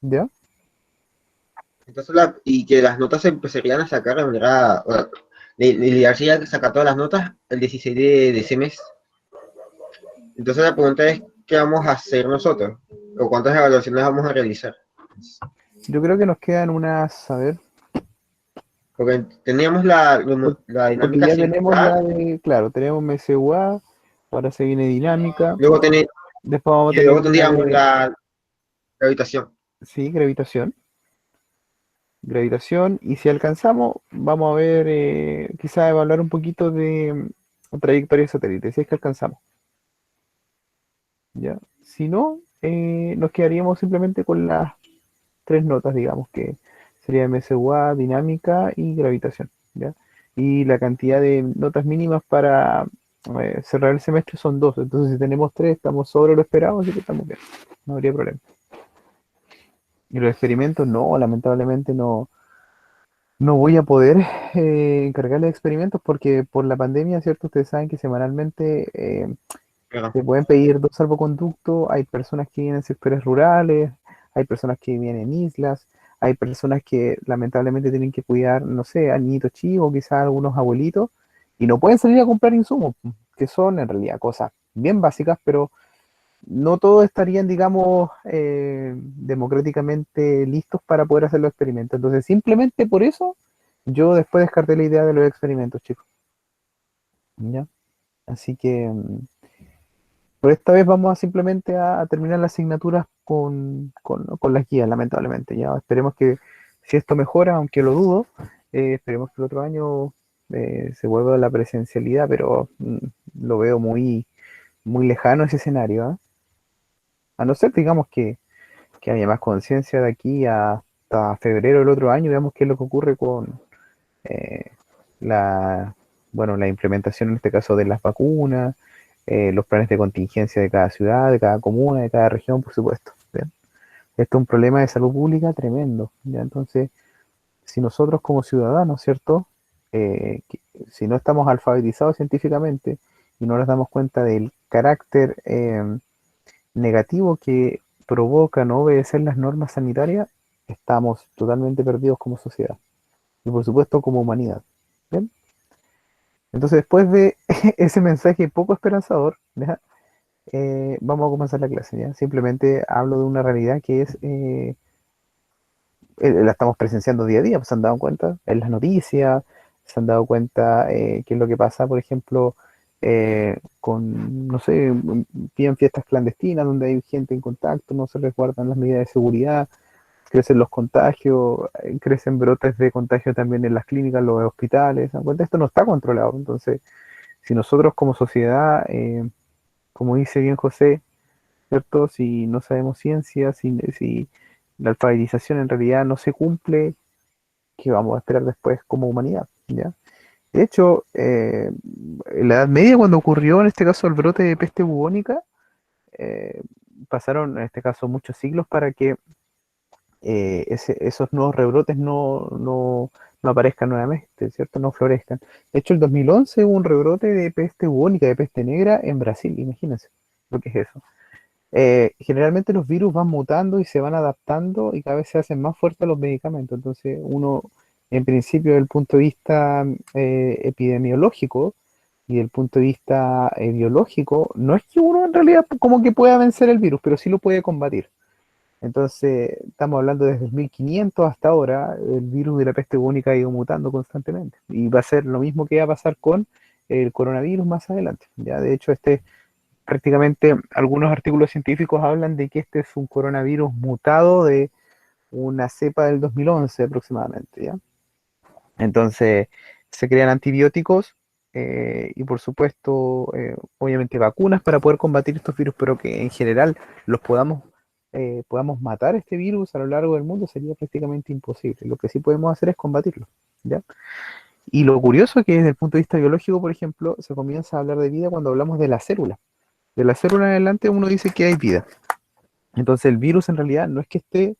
¿Ya? Entonces, y que las notas se empezarían a sacar de manera, la universidad ya saca todas las notas el 16 de ese mes. Entonces la pregunta es, ¿qué vamos a hacer nosotros? ¿O cuántas evaluaciones vamos a realizar? Yo creo que nos quedan unas, a ver, Porque teníamos la, por- la porque dinámica ya tenemos circular, la de, claro, tenemos MSUA, ahora se viene dinámica, luego, tener, después vamos a y tener luego una tendríamos de, la habitación. sí, gravitación, y si alcanzamos, vamos a ver, quizás evaluar un poquito de trayectoria de satélite, si es que alcanzamos, ¿ya? Si no, nos quedaríamos simplemente con las tres notas, digamos, que sería MSUA, dinámica y gravitación, ¿ya? Y la cantidad de notas mínimas para cerrar el semestre son dos, entonces si tenemos tres, estamos sobre lo esperado, así que estamos bien, no habría problema. Y los experimentos, no, lamentablemente no voy a poder encargarles experimentos porque por la pandemia, ¿cierto? Ustedes saben que semanalmente Pero, se pueden pedir dos salvoconductos, hay personas que viven en sectores rurales, hay personas que viven en islas, hay personas que lamentablemente tienen que cuidar, no sé, a niñitos chicos, quizás algunos abuelitos, y no pueden salir a comprar insumos, que son en realidad cosas bien básicas, pero no todos estarían, digamos, democráticamente listos para poder hacer los experimentos. Entonces, simplemente por eso, yo después descarté la idea de los experimentos, chicos. ¿Ya? Así que por esta vez vamos a simplemente a terminar las asignaturas con las guías, lamentablemente. Ya esperemos que si esto mejora, aunque lo dudo, esperemos que el otro año se vuelva a la presencialidad, pero lo veo muy lejano ese escenario, ¿ah? A no ser, digamos, que haya más conciencia de aquí hasta febrero del otro año, veamos qué es lo que ocurre con eh, la, bueno, la implementación en este caso de las vacunas, los planes de contingencia de cada ciudad, de cada comuna, de cada región, por supuesto. ¿Bien? Esto es un problema de salud pública tremendo. ¿Ya? Entonces, si nosotros como ciudadanos, ¿cierto? Si no estamos alfabetizados científicamente y no nos damos cuenta del carácter negativo que provoca no obedecer las normas sanitarias, estamos totalmente perdidos como sociedad y por supuesto como humanidad. ¿Bien? Entonces, después de ese mensaje poco esperanzador, ¿ya? Vamos a comenzar la clase, ¿ya? Simplemente hablo de una realidad que es, la estamos presenciando día a día, pues se han dado cuenta en las noticias, se han dado cuenta qué es lo que pasa, por ejemplo, con, no sé, piden fiestas clandestinas donde hay gente en contacto, no se resguardan las medidas de seguridad, crecen los contagios, crecen brotes de contagio también en las clínicas, los hospitales, ¿se dan cuenta? Esto no está controlado, entonces, si nosotros como sociedad, como dice bien José, ¿cierto? Si no sabemos ciencia, si la alfabetización en realidad no se cumple, ¿qué vamos a esperar después como humanidad? ¿Ya? De hecho, en la Edad Media, cuando ocurrió en este caso el brote de peste bubónica, eh, pasaron en este caso muchos siglos para que esos nuevos rebrotes no aparezcan nuevamente, ¿cierto? No florezcan. De hecho, el 2011 hubo un rebrote de peste bubónica, de peste negra en Brasil, imagínense lo que es eso. Generalmente los virus van mutando y se van adaptando y cada vez se hacen más fuertes los medicamentos. Entonces, uno, en principio, desde el punto de vista epidemiológico y del punto de vista biológico, no es que uno en realidad como que pueda vencer el virus, pero sí lo puede combatir. Entonces, estamos hablando desde el 1500 hasta ahora, el virus de la peste bubónica ha ido mutando constantemente y va a ser lo mismo que va a pasar con el coronavirus más adelante. Ya, de hecho, prácticamente algunos artículos científicos hablan de que este es un coronavirus mutado de una cepa del 2011 aproximadamente, ¿ya? Entonces, se crean antibióticos y por supuesto, obviamente vacunas para poder combatir estos virus, pero que en general los podamos matar este virus a lo largo del mundo sería prácticamente imposible. Lo que sí podemos hacer es combatirlo, ¿ya? Y lo curioso es que desde el punto de vista biológico, por ejemplo, se comienza a hablar de vida cuando hablamos de la célula. De la célula en adelante uno dice que hay vida. Entonces el virus en realidad no es que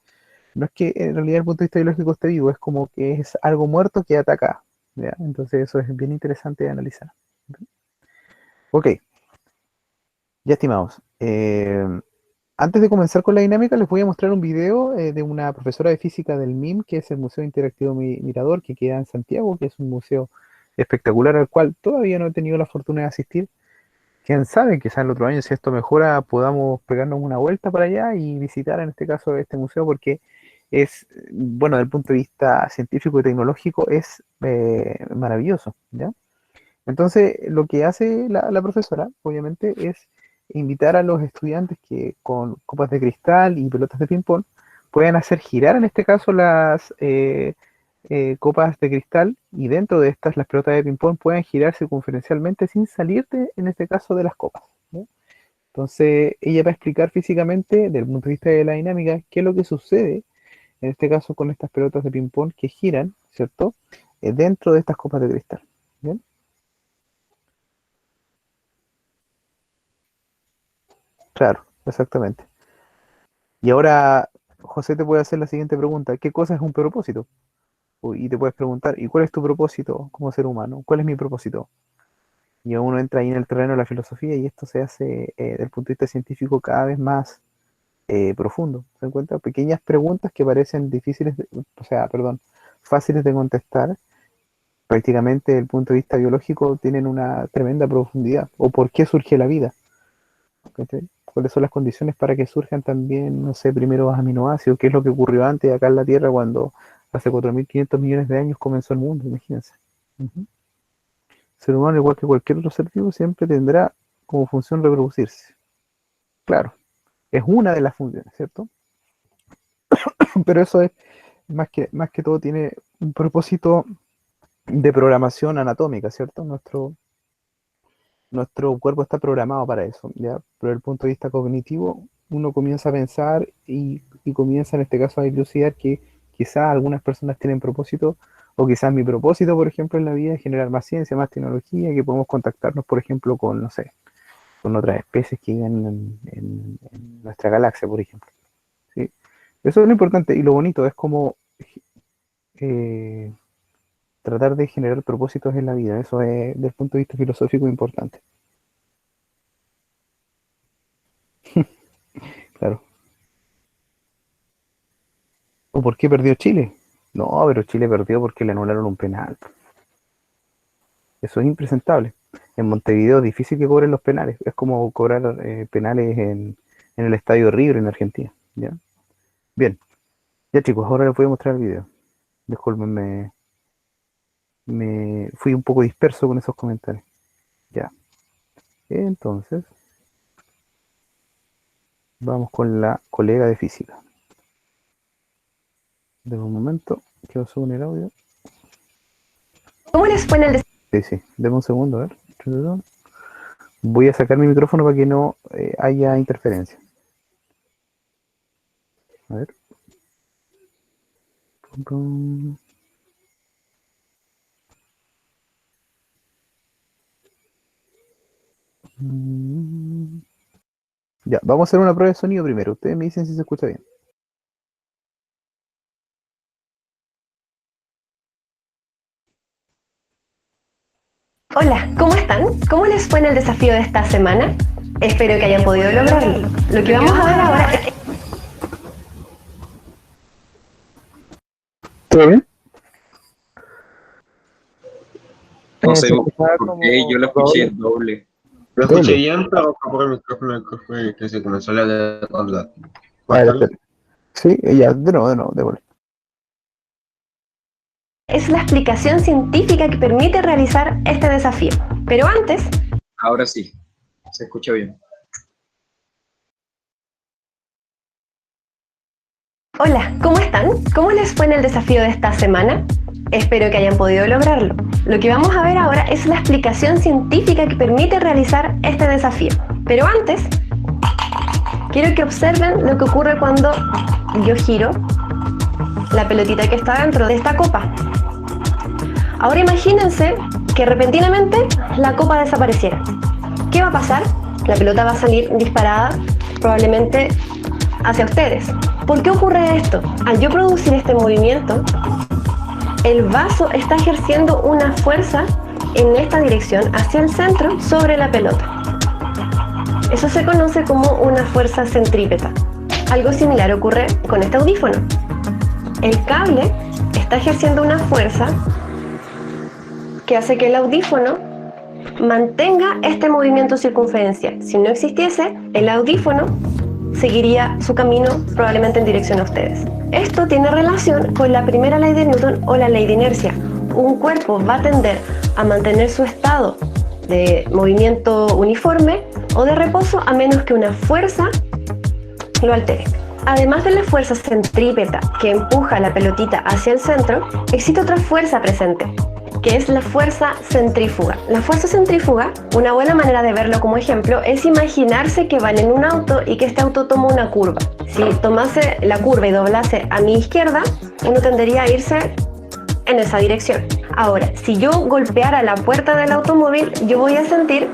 en realidad desde el punto de vista biológico esté vivo, es como que es algo muerto que ataca. ¿Ya? Entonces eso es bien interesante de analizar. Ok, ya estimados. Antes de comenzar con la dinámica, les voy a mostrar un video de una profesora de física del MIM, que es el Museo Interactivo Mirador, que queda en Santiago, que es un museo espectacular al cual todavía no he tenido la fortuna de asistir. Quién sabe, quizás el otro año, si esto mejora, podamos pegarnos una vuelta para allá y visitar en este caso este museo, porque es, bueno, desde el punto de vista científico y tecnológico, es maravilloso, ¿ya? Entonces, lo que hace la profesora, obviamente, es invitar a los estudiantes que con copas de cristal y pelotas de ping-pong puedan hacer girar, en este caso, las copas de cristal, y dentro de estas, las pelotas de ping-pong pueden girar circunferencialmente sin salirte, en este caso, de las copas, ¿no? Entonces, ella va a explicar físicamente, desde el punto de vista de la dinámica, qué es lo que sucede, en este caso, con estas pelotas de ping-pong que giran, ¿cierto? Dentro de estas copas de cristal, ¿bien? Claro, exactamente. Y ahora, José te puede hacer la siguiente pregunta: ¿qué cosa es un propósito? Y te puedes preguntar: ¿y cuál es tu propósito como ser humano? ¿Cuál es mi propósito? Y uno entra ahí en el terreno de la filosofía, y esto se hace desde el punto de vista científico cada vez más profundo. ¿Se encuentra? Pequeñas preguntas que parecen difíciles, o sea, perdón, fáciles de contestar, prácticamente desde el punto de vista biológico tienen una tremenda profundidad. ¿O por qué surge la vida? ¿Cachai? ¿Cuáles son las condiciones para que surjan también, no sé, primeros aminoácidos? ¿Qué es lo que ocurrió antes acá en la Tierra cuando hace 4.500 millones de años comenzó el mundo? Imagínense. Ujú. El ser humano, igual que cualquier otro ser vivo, siempre tendrá como función reproducirse. Claro, es una de las funciones, ¿cierto? Pero eso es, más que todo, tiene un propósito de programación anatómica, ¿cierto? Nuestro cuerpo está programado para eso, ¿ya? Pero desde el punto de vista cognitivo, uno comienza a pensar y comienza en este caso a dilucidar que quizás algunas personas tienen propósito, o quizás mi propósito, por ejemplo, en la vida es generar más ciencia, más tecnología, que podemos contactarnos, por ejemplo, con, no sé, con otras especies que viven en nuestra galaxia, por ejemplo, ¿sí? Eso es lo importante y lo bonito, es como eh, tratar de generar propósitos en la vida. Eso es, desde el punto de vista filosófico, importante. Claro. ¿O por qué perdió Chile? No, pero Chile perdió porque le anularon un penal. Eso es impresentable. En Montevideo es difícil que cobren los penales. Es como cobrar penales en el Estadio River en Argentina. ¿Ya? Bien. Ya, chicos, ahora les voy a mostrar el video. Disculpen, me fui un poco disperso con esos comentarios. Ya. Entonces, vamos con la colega de física. De un momento, quiero subir el audio. ¿Cómo les fue en el Sí, sí, deme un segundo, a ver. Voy a sacar mi micrófono para que no haya interferencia. A ver. Pum, pum. Ya, vamos a hacer una prueba de sonido primero. Ustedes me dicen si se escucha bien. Hola, ¿cómo están? ¿Cómo les fue en el desafío de esta semana? Espero que hayan podido lograrlo. Lo que vamos a ver ahora es... ¿Todo bien? No sé Se por escuchaba qué, yo lo escuché doble. Lo escuché doble. bien, pero fue por el micrófono que se comenzó a hablar. A ver, espera. Sí, ya, de nuevo, déjole. es la explicación científica que permite realizar este desafío. Pero antes, Ahora sí, se escucha bien. hola, ¿cómo están? ¿Cómo les fue en el desafío de esta semana? Espero que hayan podido lograrlo. Lo que vamos a ver ahora es la explicación científica que permite realizar este desafío. Pero antes, quiero que observen lo que ocurre cuando yo giro la pelotita que está dentro de esta copa. Ahora imagínense que repentinamente la copa desapareciera. ¿Qué va a pasar? La pelota va a salir disparada probablemente hacia ustedes. ¿Por qué ocurre esto? Al yo producir este movimiento, el vaso está ejerciendo una fuerza en esta dirección hacia el centro sobre la pelota. Eso se conoce como una fuerza centrípeta. Algo similar ocurre con este audífono. El cable está ejerciendo una fuerza que hace que el audífono mantenga este movimiento circunferencial. Si no existiese, el audífono seguiría su camino probablemente en dirección a ustedes. Esto tiene relación con la primera ley de Newton o la ley de inercia. Un cuerpo va a tender a mantener su estado de movimiento uniforme o de reposo a menos que una fuerza lo altere. Además de la fuerza centrípeta que empuja la pelotita hacia el centro, existe otra fuerza presente, que es la fuerza centrífuga. La fuerza centrífuga, una buena manera de verlo como ejemplo, es imaginarse que van en un auto y que este auto toma una curva. Si tomase la curva y doblase a mi izquierda, uno tendería a irse en esa dirección. Ahora, si yo golpeara la puerta del automóvil, yo voy a sentir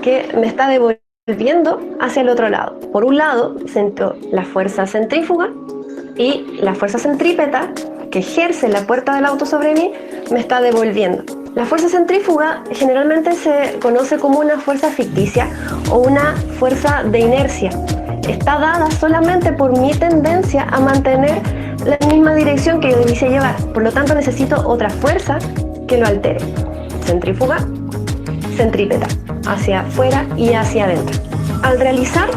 que me está devolviendo hacia el otro lado. Por un lado, siento la fuerza centrífuga y la fuerza centrípeta que ejerce la puerta del auto sobre mí me está devolviendo. La fuerza centrífuga generalmente se conoce como una fuerza ficticia o una fuerza de inercia. Está dada solamente por mi tendencia a mantener la misma dirección que yo quise llevar. Por lo tanto, necesito otra fuerza que lo altere. Centrífuga, centrípeta, hacia afuera y hacia adentro. Al realizar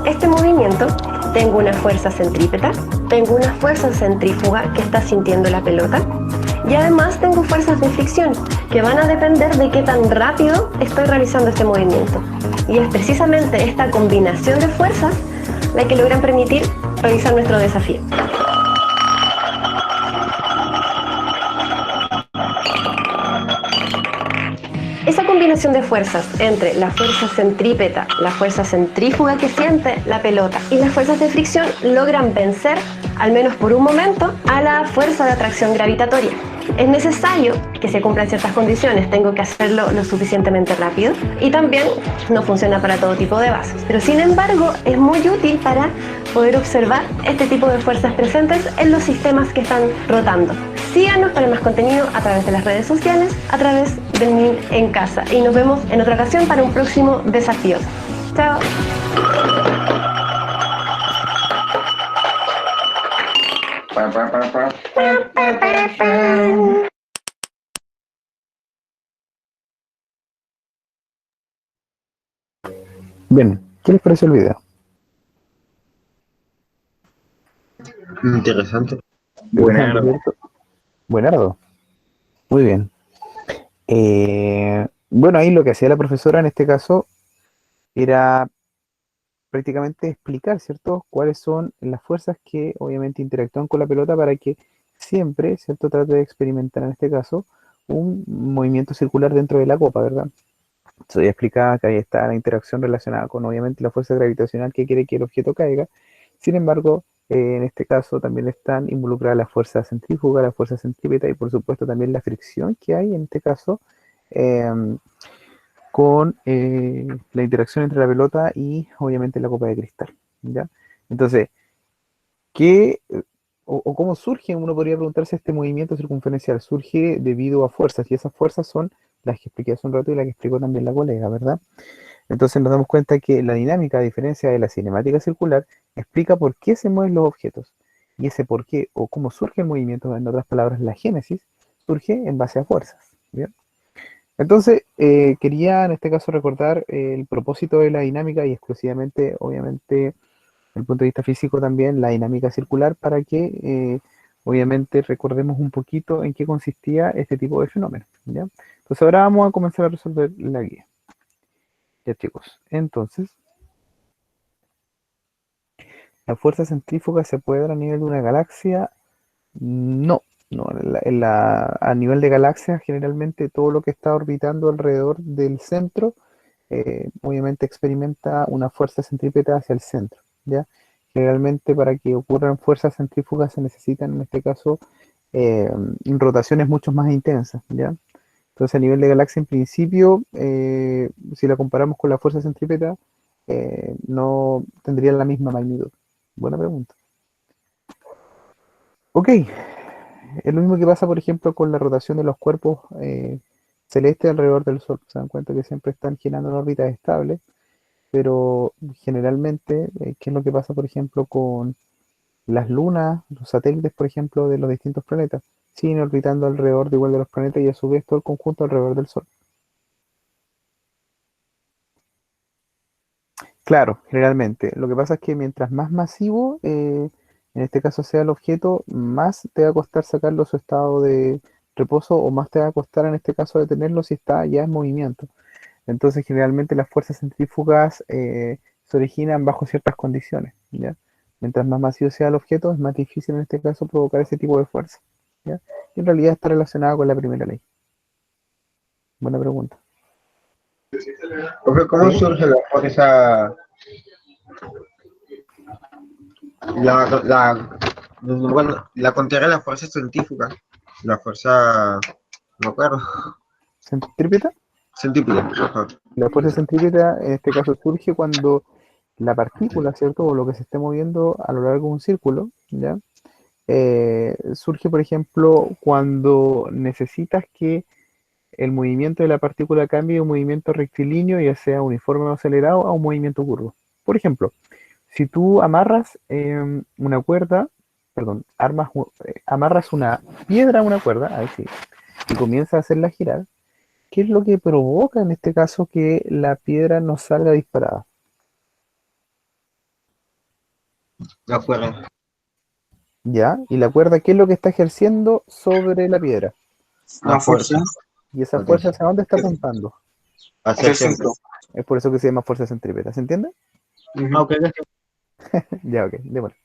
este movimiento, tengo una fuerza centrípeta, tengo una fuerza centrífuga que está sintiendo la pelota y además tengo fuerzas de fricción que van a depender de qué tan rápido estoy realizando este movimiento. Y es precisamente esta combinación de fuerzas la que logran permitir realizar nuestro desafío. Esa combinación de fuerzas entre la fuerza centrípeta, la fuerza centrífuga que siente la pelota y las fuerzas de fricción logran vencer, al menos por un momento, a la fuerza de atracción gravitatoria. Es necesario que se cumplan ciertas condiciones, tengo que hacerlo lo suficientemente rápido y también no funciona para todo tipo de bases. Pero sin embargo es muy útil para poder observar este tipo de fuerzas presentes en los sistemas que están rotando. Síganos para más contenido a través de las redes sociales, a través del MIN en casa y nos vemos en otra ocasión para un próximo desafío. Chao. Bien, ¿qué les pareció el video? Interesante. Buenardo. ¿Cierto? Buenardo. Muy bien. Bueno, ahí lo que hacía la profesora en este caso era prácticamente explicar, ¿cierto?, cuáles son las fuerzas que obviamente interactúan con la pelota para que siempre, ¿cierto?, trate de experimentar en este caso un movimiento circular dentro de la copa, ¿verdad? Eso ya explicaba que ahí está la interacción relacionada con obviamente la fuerza gravitacional que quiere que el objeto caiga. Sin embargo, en este caso también están involucradas la fuerza centrífuga, la fuerza centrípeta y por supuesto también la fricción que hay en este caso con la interacción entre la pelota y obviamente la copa de cristal, ¿ya? Entonces, ¿qué o cómo surge? Uno podría preguntarse, este movimiento circunferencial surge debido a fuerzas y esas fuerzas son las que expliqué hace un rato y las que explicó también la colega, ¿verdad? Entonces nos damos cuenta que la dinámica, a diferencia de la cinemática circular, explica por qué se mueven los objetos. Y ese por qué o cómo surge el movimiento, en otras palabras, la génesis, surge en base a fuerzas. ¿Bien? Entonces, quería en este caso recordar el propósito de la dinámica y exclusivamente, obviamente, desde el punto de vista físico también, la dinámica circular para que, obviamente, recordemos un poquito en qué consistía este tipo de fenómeno. ¿Ya? Entonces ahora vamos a comenzar a resolver la guía. Ya chicos, entonces, ¿la fuerza centrífuga se puede dar a nivel de una galaxia? No, no, a nivel de galaxias generalmente todo lo que está orbitando alrededor del centro, obviamente experimenta una fuerza centrípeta hacia el centro, ¿ya? Generalmente para que ocurran fuerzas centrífugas se necesitan en este caso rotaciones mucho más intensas, ¿ya? Entonces a nivel de galaxia en principio, si la comparamos con la fuerza centrípeta, no tendría la misma magnitud. Buena pregunta. Ok, es lo mismo que pasa, por ejemplo, con la rotación de los cuerpos celestes alrededor del Sol. Se dan cuenta que siempre están girando en órbitas estables. pero generalmente, ¿qué es lo que pasa, por ejemplo, con las lunas, los satélites, por ejemplo, de los distintos planetas? Siguen orbitando alrededor de igual de los planetas y a su vez todo el conjunto alrededor del Sol. Claro, generalmente. Lo que pasa es que mientras más masivo, en este caso sea el objeto, más te va a costar sacarlo de su estado de reposo o más te va a costar en este caso detenerlo si está ya en movimiento. Entonces, generalmente las fuerzas centrífugas se originan bajo ciertas condiciones, ¿ya? Mientras más masivo sea el objeto, es más difícil en este caso provocar ese tipo de fuerza, ¿ya? Y en realidad está relacionado con la primera ley. Buena pregunta. Profe, ¿cómo ¿Sí? surge la fuerza, la, bueno, la contraria a la fuerza centrífuga? La fuerza, no me acuerdo, ¿Centrípeta? centrípeta, ajá. La fuerza centrípeta en este caso surge cuando la partícula, ¿cierto? O lo que se esté moviendo a lo largo de un círculo, ¿ya? Surge, por ejemplo, cuando necesitas que el movimiento de la partícula cambie de un movimiento rectilíneo, ya sea uniforme o acelerado, a un movimiento curvo. Por ejemplo, si tú amarras una cuerda, perdón, amarras una piedra a una cuerda, ahí sí, y comienzas a hacerla girar, ¿qué es lo que provoca en este caso que la piedra no salga disparada? La fuerza, ¿Ya? Y la cuerda, ¿qué es lo que está ejerciendo sobre la piedra? la La fuerza, fuerza, Y esa la fuerza, tensión, ¿hacia dónde está apuntando? hacia hacia el el centro. centro. Es por eso que se llama fuerza centrípeta, ¿se entiende? Ah, ok, Ya, ok, démosle.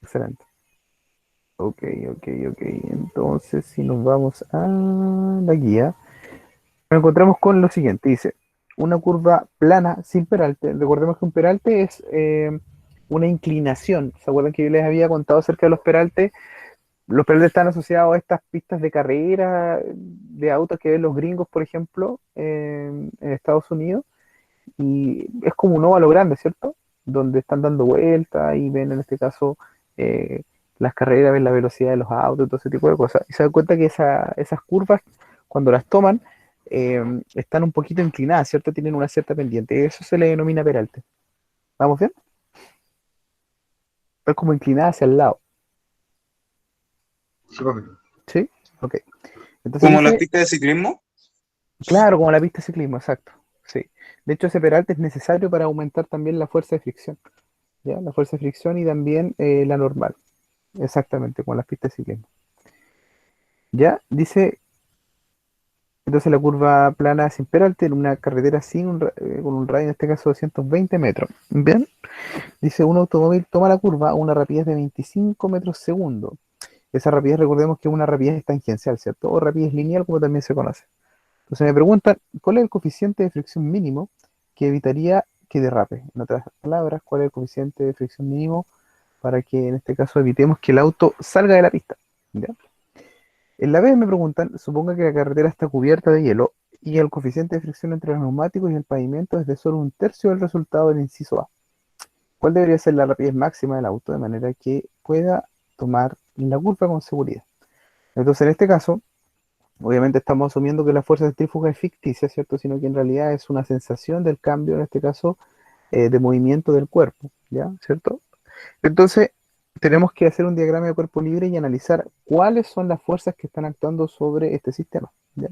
Excelente. Ok, ok, ok. Entonces, si nos vamos a la guía, nos encontramos con lo siguiente. Dice, una curva plana sin peralte. Recordemos que un peralte es una inclinación. ¿Se acuerdan que yo les había contado acerca de los peraltes? Los peraltes están asociados a estas pistas de carrera de autos que ven los gringos, por ejemplo, en Estados Unidos. Y es como un óvalo grande, ¿cierto? Donde están dando vueltas y ven en este caso eh, las carreras, ven la velocidad de los autos, todo ese tipo de cosas. Y se dan cuenta que esas curvas, cuando las toman, están un poquito inclinadas, ¿cierto? Tienen una cierta pendiente. Eso se le denomina peralte. ¿Vamos bien? Es como inclinada hacia el lado. sí, profe. ¿Sí? Ok. Entonces Como las dice, pistas de ciclismo. claro, como la pista de ciclismo, exacto. Sí. De hecho, ese peralte es necesario para aumentar también la fuerza de fricción. ¿Ya? La fuerza de fricción y también la normal. Exactamente, con las pistas de ciclismo. Ya, dice, entonces la curva plana sin peralte en una carretera con un radio, en este caso, de 220 metros. Bien, dice, un automóvil toma la curva a una rapidez de 25 metros segundo. Esa rapidez, recordemos que es una rapidez tangencial, ¿cierto? O rapidez lineal, como también se conoce. Entonces me preguntan, ¿cuál es el coeficiente de fricción mínimo que evitaría que derrape? En otras palabras, ¿cuál es el coeficiente de fricción mínimo para que en este caso evitemos que el auto salga de la pista? ¿Ya? En la B me preguntan, suponga que la carretera está cubierta de hielo y el coeficiente de fricción entre los neumáticos y el pavimento es de solo un tercio del resultado del inciso A. ¿Cuál debería ser la rapidez máxima del auto de manera que pueda tomar la curva con seguridad? Entonces, en este caso, obviamente estamos asumiendo que la fuerza centrífuga es ficticia, ¿cierto? Sino que en realidad es una sensación del cambio, en este caso, de movimiento del cuerpo, ¿ya? ¿Cierto? Entonces, tenemos que hacer un diagrama de cuerpo libre y analizar cuáles son las fuerzas que están actuando sobre este sistema, ¿ya?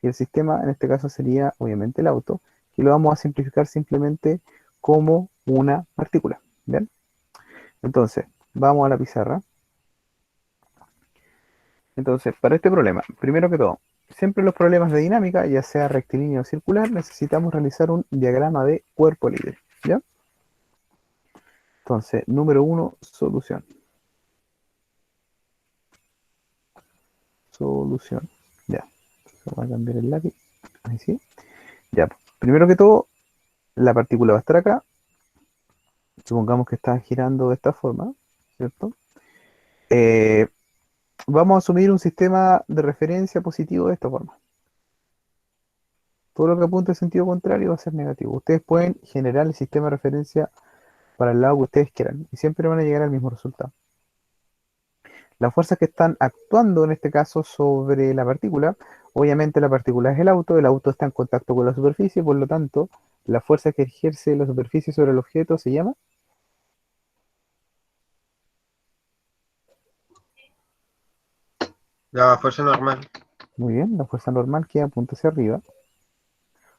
Y el sistema, en este caso, sería obviamente el auto, que lo vamos a simplificar simplemente como una partícula, ¿bien? Entonces, vamos a la pizarra. Entonces, para este problema, primero que todo, siempre los problemas de dinámica, ya sea rectilíneo o circular, necesitamos realizar un diagrama de cuerpo libre, ¿ya? Entonces, número uno, solución. Solución. Ya. Voy a cambiar el lápiz. Ahí sí. Ya. Primero que todo, la partícula va a estar acá. Supongamos que está girando de esta forma, ¿cierto? Eh, Vamos a asumir un sistema de referencia positivo de esta forma. Todo lo que apunte en sentido contrario va a ser negativo. Ustedes pueden generar el sistema de referencia para el lado que ustedes quieran y siempre van a llegar al mismo resultado. Las fuerzas que están actuando en este caso sobre la partícula, obviamente la partícula es el auto está en contacto con la superficie, por lo tanto, la fuerza que ejerce la superficie sobre el objeto se llama? La fuerza normal. Muy bien, la fuerza normal que apunta hacia arriba.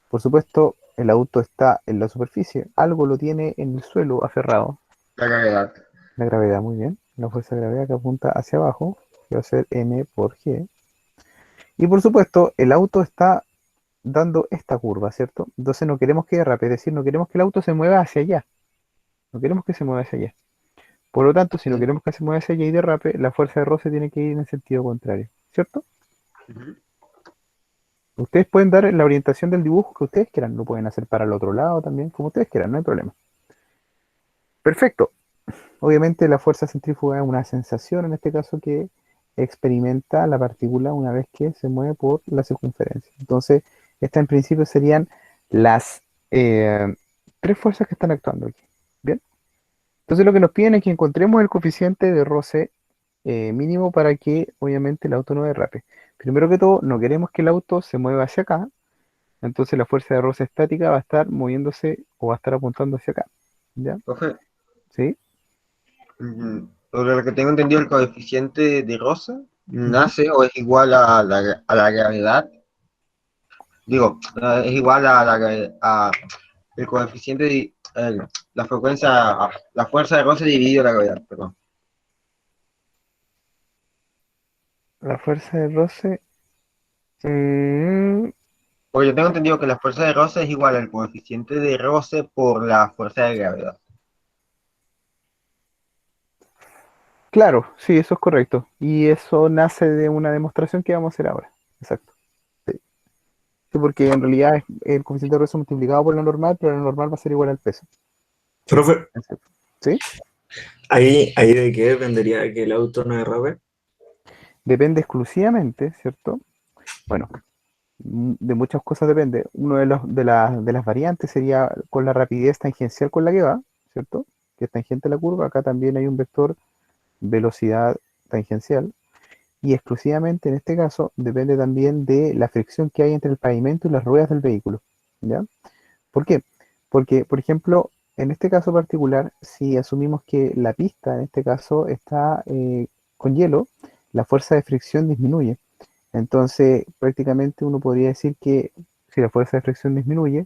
Por supuesto, el auto está en la superficie, algo lo tiene en el suelo aferrado. La gravedad. La gravedad, muy bien. La fuerza de gravedad que apunta hacia abajo, que va a ser m por g. Y por supuesto, el auto está dando esta curva, ¿cierto? Entonces no queremos que derrape, es decir, no queremos que el auto se mueva hacia allá. No queremos que se mueva hacia allá. Por lo tanto, si no Sí. queremos que se mueva hacia allá y derrape, la fuerza de roce tiene que ir en el sentido contrario, ¿cierto? Ujú. Ustedes pueden dar la orientación del dibujo que ustedes quieran, lo pueden hacer para el otro lado también, como ustedes quieran, no hay problema. Perfecto. Obviamente la fuerza centrífuga es una sensación, en este caso, que experimenta la partícula una vez que se mueve por la circunferencia. Entonces, estas en principio serían las tres fuerzas que están actuando aquí. ¿Bien? Entonces lo que nos piden es que encontremos el coeficiente de roce mínimo para que obviamente el auto no derrape. Primero que todo, no queremos que el auto se mueva hacia acá, entonces la fuerza de roce estática va a estar moviéndose o va a estar apuntando hacia acá. ¿Ya? Profe, ¿Sí? por lo que tengo entendido, el coeficiente de roce Ujú. nace o es igual a la gravedad. Digo, es igual a el coeficiente de la frecuencia, la fuerza de roce dividido la gravedad, perdón. La fuerza de roce. mm, Porque yo tengo entendido que la fuerza de roce es igual al coeficiente de roce por la fuerza de gravedad. claro, sí, eso es correcto. Y eso nace de una demostración que vamos a hacer ahora. Exacto. Sí. Sí, porque en realidad es el coeficiente de roce multiplicado por la normal, pero la normal va a ser igual al peso. Profe, Exacto. ¿Sí? ahí de qué dependería que el auto no derrape. Depende exclusivamente, ¿cierto? Bueno, de muchas cosas depende. Uno de las variantes sería con la rapidez tangencial con la que va, ¿cierto? Que es tangente a la curva. Acá también hay un vector velocidad tangencial. Y exclusivamente en este caso depende también de la fricción que hay entre el pavimento y las ruedas del vehículo. ¿Ya? ¿Por qué? Porque, por ejemplo, en este caso particular, si asumimos que la pista en este caso está con hielo, la fuerza de fricción disminuye. Entonces, prácticamente uno podría decir que si la fuerza de fricción disminuye,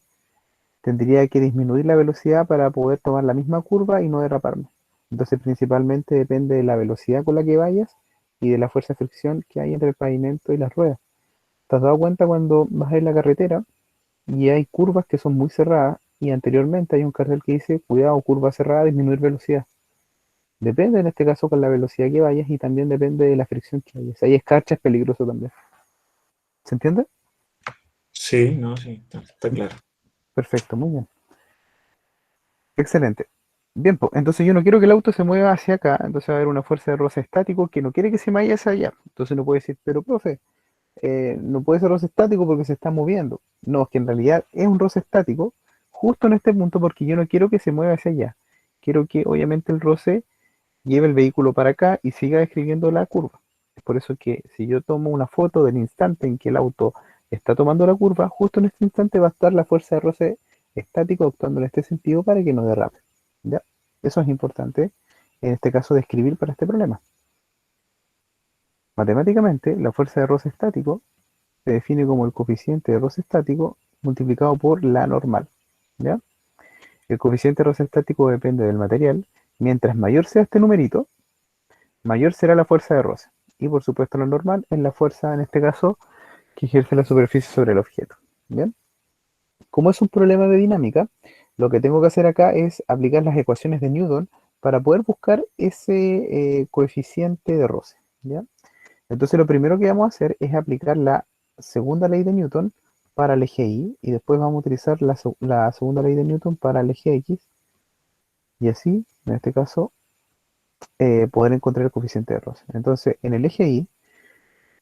tendría que disminuir la velocidad para poder tomar la misma curva y no derraparme. Entonces, principalmente depende de la velocidad con la que vayas y de la fuerza de fricción que hay entre el pavimento y las ruedas. ¿Te has dado cuenta cuando vas en la carretera y hay curvas que son muy cerradas y anteriormente hay un cartel que dice, cuidado, curva cerrada, disminuir velocidad? Depende en este caso con la velocidad que vayas y también depende de la fricción que hayas. Hay escarcha, es peligroso también. ¿Se entiende? Sí, no, sí, está claro. Perfecto, muy bien. Excelente. Bien, pues, entonces yo no quiero que el auto se mueva hacia acá, entonces va a haber una fuerza de roce estático que no quiere que se vaya hacia allá. Entonces no puede decir, pero profe, no puede ser roce estático porque se está moviendo. No, es que en realidad es un roce estático justo en este punto porque yo no quiero que se mueva hacia allá. Quiero que obviamente el roce lleve el vehículo para acá y siga describiendo la curva. Es por eso que si yo tomo una foto del instante en que el auto está tomando la curva, justo en este instante va a estar la fuerza de roce estático actuando en este sentido para que no derrape. ¿Ya? Eso es importante en este caso describir para este problema. Matemáticamente, la fuerza de roce estático se define como el coeficiente de roce estático multiplicado por la normal. ¿Ya? El coeficiente de roce estático depende del material. Mientras mayor sea este numerito, mayor será la fuerza de roce. Y por supuesto la normal es la fuerza, en este caso, que ejerce la superficie sobre el objeto. ¿Bien? Como es un problema de dinámica, lo que tengo que hacer acá es aplicar las ecuaciones de Newton para poder buscar ese coeficiente de roce. ¿Ya? Entonces lo primero que vamos a hacer es aplicar la segunda ley de Newton para el eje Y y después vamos a utilizar la segunda ley de Newton para el eje X y así, en este caso, poder encontrar el coeficiente de roce. Entonces, en el eje Y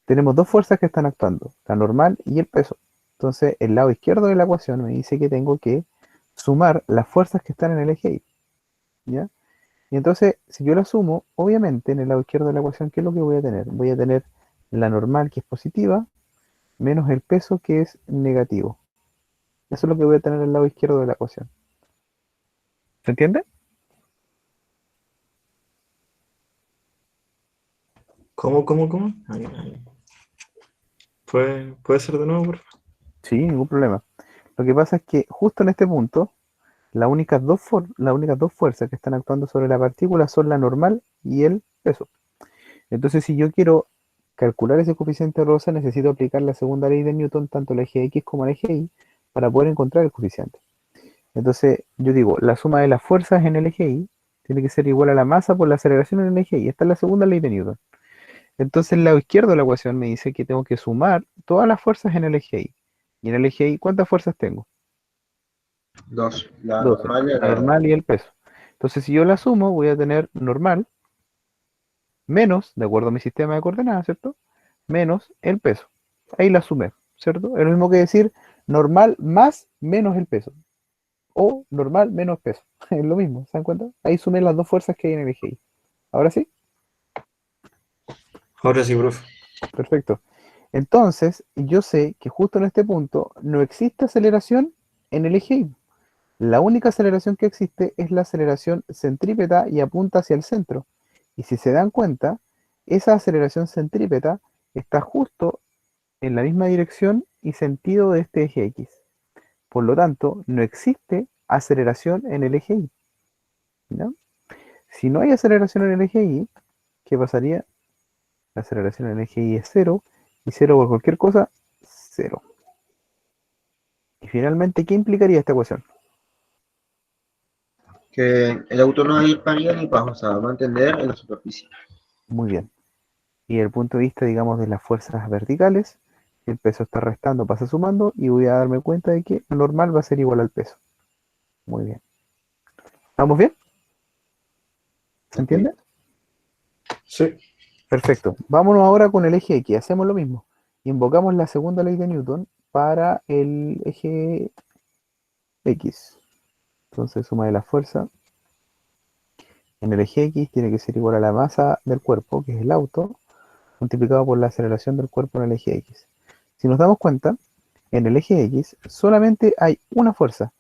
tenemos dos fuerzas que están actuando, la normal y el peso. Entonces, el lado izquierdo de la ecuación me dice que tengo que sumar las fuerzas que están en el eje Y, ¿ya? Y entonces, si yo la sumo, obviamente en el lado izquierdo de la ecuación, ¿qué es lo que voy a tener? Voy a tener la normal, que es positiva, menos el peso, que es negativo. Eso es lo que voy a tener al lado izquierdo de la ecuación. ¿Se entiende? ¿Cómo? ¿Puede ser de nuevo, por favor? Sí, ningún problema. Lo que pasa es que justo en este punto, las únicas dos fuerzas que están actuando sobre la partícula son la normal y el peso. Entonces, si yo quiero calcular ese coeficiente rosa, necesito aplicar la segunda ley de Newton, tanto al eje X como al eje Y, para poder encontrar el coeficiente. Entonces, yo digo, la suma de las fuerzas en el eje Y tiene que ser igual a la masa por la aceleración en el eje Y. Esta es la segunda ley de Newton. Entonces, el lado izquierdo de la ecuación me dice que tengo que sumar todas las fuerzas en el eje Y. Y en el eje Y, ¿cuántas fuerzas tengo? Dos, la 12, normal y la la... normal y el peso. Entonces, si yo la sumo, voy a tener normal menos, de acuerdo a mi sistema de coordenadas, ¿cierto? Menos el peso. Ahí la sumé, ¿cierto? Es lo mismo que decir normal más menos el peso. O normal menos peso. Es lo mismo, ¿se dan cuenta? Ahí sumé las dos fuerzas que hay en el eje Y. Ahora sí, Ahora sí, profe. perfecto. Entonces, yo sé que justo en este punto no existe aceleración en el eje Y. La única aceleración que existe es la aceleración centrípeta y apunta hacia el centro. Y si se dan cuenta, esa aceleración centrípeta está justo en la misma dirección y sentido de este eje X. Por lo tanto, no existe aceleración en el eje Y, ¿no? Si no hay aceleración en el eje Y, ¿qué pasaría? La aceleración en el eje Y es cero, y cero por cualquier cosa, cero. Y finalmente, ¿qué implicaría esta ecuación? que el auto no va a ir para arriba ni para abajo, o sea, va a mantener en la superficie. Muy bien. Y desde el punto de vista, digamos, de las fuerzas verticales, el peso está restando, pasa sumando, y voy a darme cuenta de que lo normal va a ser igual al peso. Muy bien. ¿Estamos bien? ¿Se Ok. entiende? Sí. Perfecto. Vámonos ahora con el eje X. Hacemos lo mismo. Invocamos la segunda ley de Newton para el eje X. Entonces, suma de la fuerza en el eje X tiene que ser igual a la masa del cuerpo, que es el auto, multiplicado por la aceleración del cuerpo en el eje X. Si nos damos cuenta, en el eje X solamente hay una fuerza.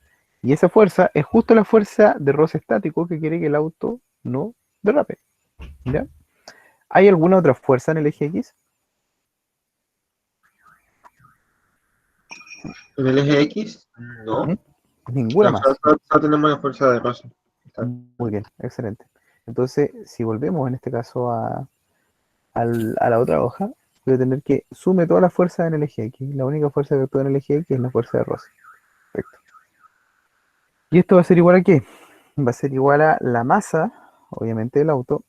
Y esa fuerza es justo la fuerza de roce estático que quiere que el auto no derrape. ¿Ya? ¿Hay alguna otra fuerza en el eje X? En el eje X, ¿Mm? no. Ninguna No, más. solo tenemos la fuerza de Rosa. Está. Muy bien, excelente. Entonces, si volvemos en este caso a la otra hoja, voy a tener que sume todas las fuerzas en el eje X. La única fuerza que actúa en el eje X es la fuerza de roce. Perfecto. ¿Y esto va a ser igual a qué? Va a ser igual a la masa, obviamente, del auto,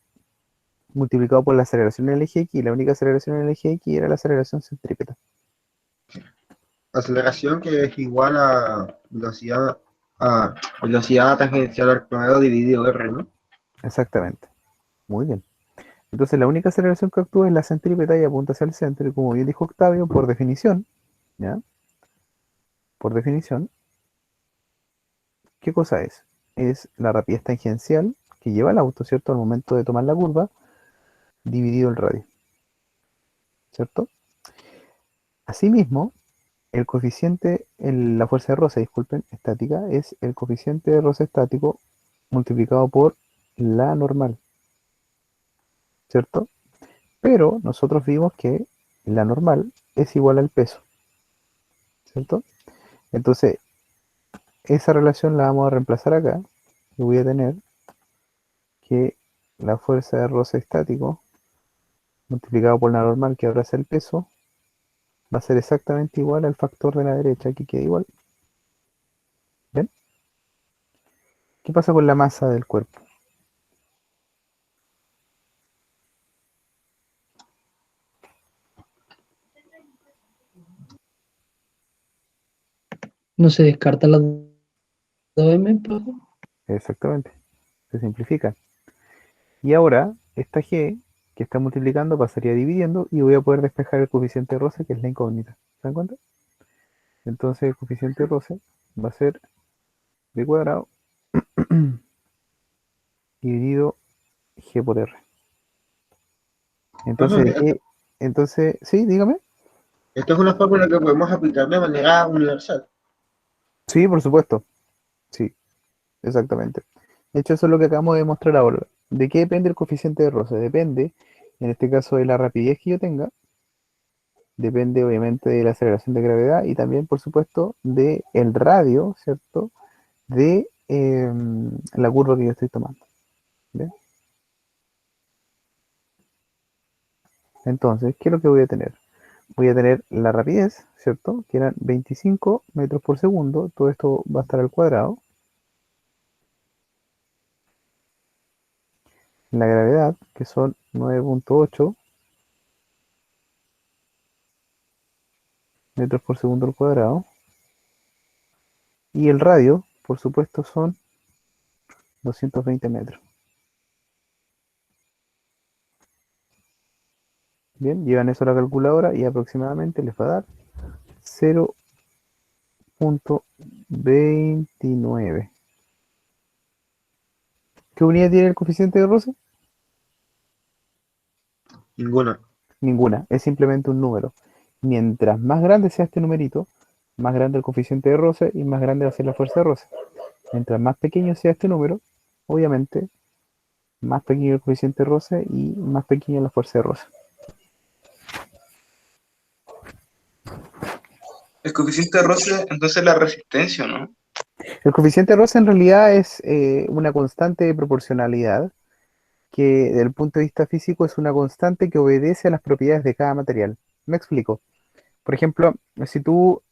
multiplicado por la aceleración en el eje X. Y la única aceleración en el eje X era la aceleración centrípeta. Aceleración que es igual a velocidad tangencial al cuadrado dividido R, ¿no? Exactamente. Muy bien. Entonces, la única aceleración que actúa es la centrípeta y apunta hacia el centro. Y como bien dijo Octavio, por definición, ¿ya? Por definición, ¿qué cosa es? Es la rapidez tangencial que lleva el auto, ¿cierto? Al momento de tomar la curva, dividido el radio, ¿cierto? Asimismo, el coeficiente en la fuerza de roce, disculpen, estática, es el coeficiente de roce estático multiplicado por la normal, ¿cierto? Pero nosotros vimos que la normal es igual al peso, ¿cierto? Entonces, esa relación la vamos a reemplazar acá y voy a tener que la fuerza de roce estático multiplicado por la normal, que ahora es el peso, va a ser exactamente igual al factor de la derecha, que queda igual. ¿Ven? ¿Qué pasa con la masa del cuerpo? No se descarta las 2M, profe. Exactamente, se simplifica. Y ahora, esta g que está multiplicando pasaría dividiendo y voy a poder despejar el coeficiente de roce, que es la incógnita. ¿Se dan cuenta? Entonces el coeficiente de roce va a ser b cuadrado dividido g por r. Entonces, Entonces, sí, dígame. esto es una fórmula que podemos aplicar de manera universal. Sí, por supuesto. Sí, exactamente. De hecho, eso es lo que acabamos de mostrar ahora. ¿De qué depende el coeficiente de roce? Depende, en este caso, de la rapidez que yo tenga, depende obviamente de la aceleración de gravedad y también, por supuesto, de el radio, ¿cierto? De la curva que yo estoy tomando. ¿Bien? Entonces, ¿qué es lo que voy a tener? Voy a tener la rapidez, ¿cierto? Que eran 25 metros por segundo. Todo esto va a estar al cuadrado. La gravedad, que son 9,8 metros por segundo al cuadrado. Y el radio, por supuesto, son 220 metros. Bien, llevan eso a la calculadora y aproximadamente les va a dar 0,29. ¿Qué unidad tiene el coeficiente de roce? Ninguna. Ninguna, es simplemente un número. Mientras más grande sea este numerito, más grande el coeficiente de roce y más grande va a ser la fuerza de roce. Mientras más pequeño sea este número, obviamente, más pequeño el coeficiente de roce y más pequeña la fuerza de roce. El coeficiente de roce, entonces la resistencia, ¿no? El coeficiente de roce en realidad es una constante de proporcionalidad que desde el punto de vista físico es una constante que obedece a las propiedades de cada material. Me explico. Por ejemplo, si tú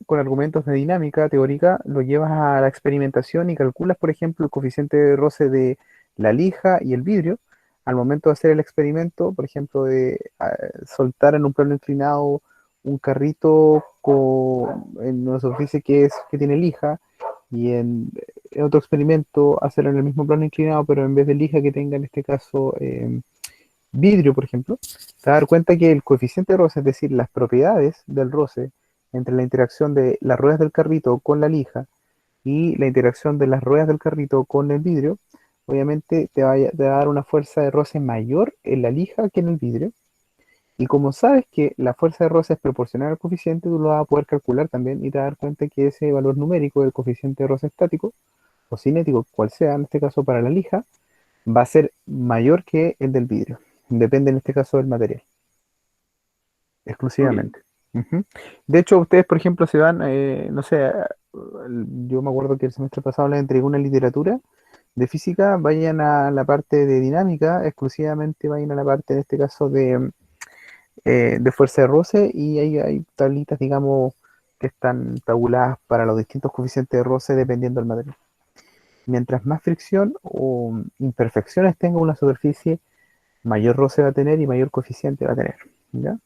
con argumentos de dinámica teórica lo llevas a la experimentación y calculas, por ejemplo, el coeficiente de roce de la lija y el vidrio, al momento de hacer el experimento, por ejemplo, de soltar en un plano inclinado un carrito en una superficie que tiene lija y en otro experimento hacerlo en el mismo plano inclinado, pero en vez de lija que tenga en este caso vidrio, por ejemplo, te vas a dar cuenta que el coeficiente de roce, es decir, las propiedades del roce entre la interacción de las ruedas del carrito con la lija y la interacción de las ruedas del carrito con el vidrio, obviamente te va a dar una fuerza de roce mayor en la lija que en el vidrio. Y como sabes que la fuerza de roce es proporcional al coeficiente, tú lo vas a poder calcular también y te vas a dar cuenta que ese valor numérico del coeficiente de roce estático o cinético, cual sea en este caso para la lija, va a ser mayor que el del vidrio. Depende en este caso del material, Ok. exclusivamente. Ujú. De hecho, ustedes, por ejemplo, se van, no sé, yo me acuerdo que el semestre pasado les entregué una literatura de física, vayan a la parte de dinámica, exclusivamente vayan a la parte, en este caso, de fuerza de roce, y ahí hay tablitas, digamos, que están tabuladas para los distintos coeficientes de roce dependiendo del material. Mientras más fricción o imperfecciones tenga una superficie, mayor roce va a tener y mayor coeficiente va a tener. ¿Ya?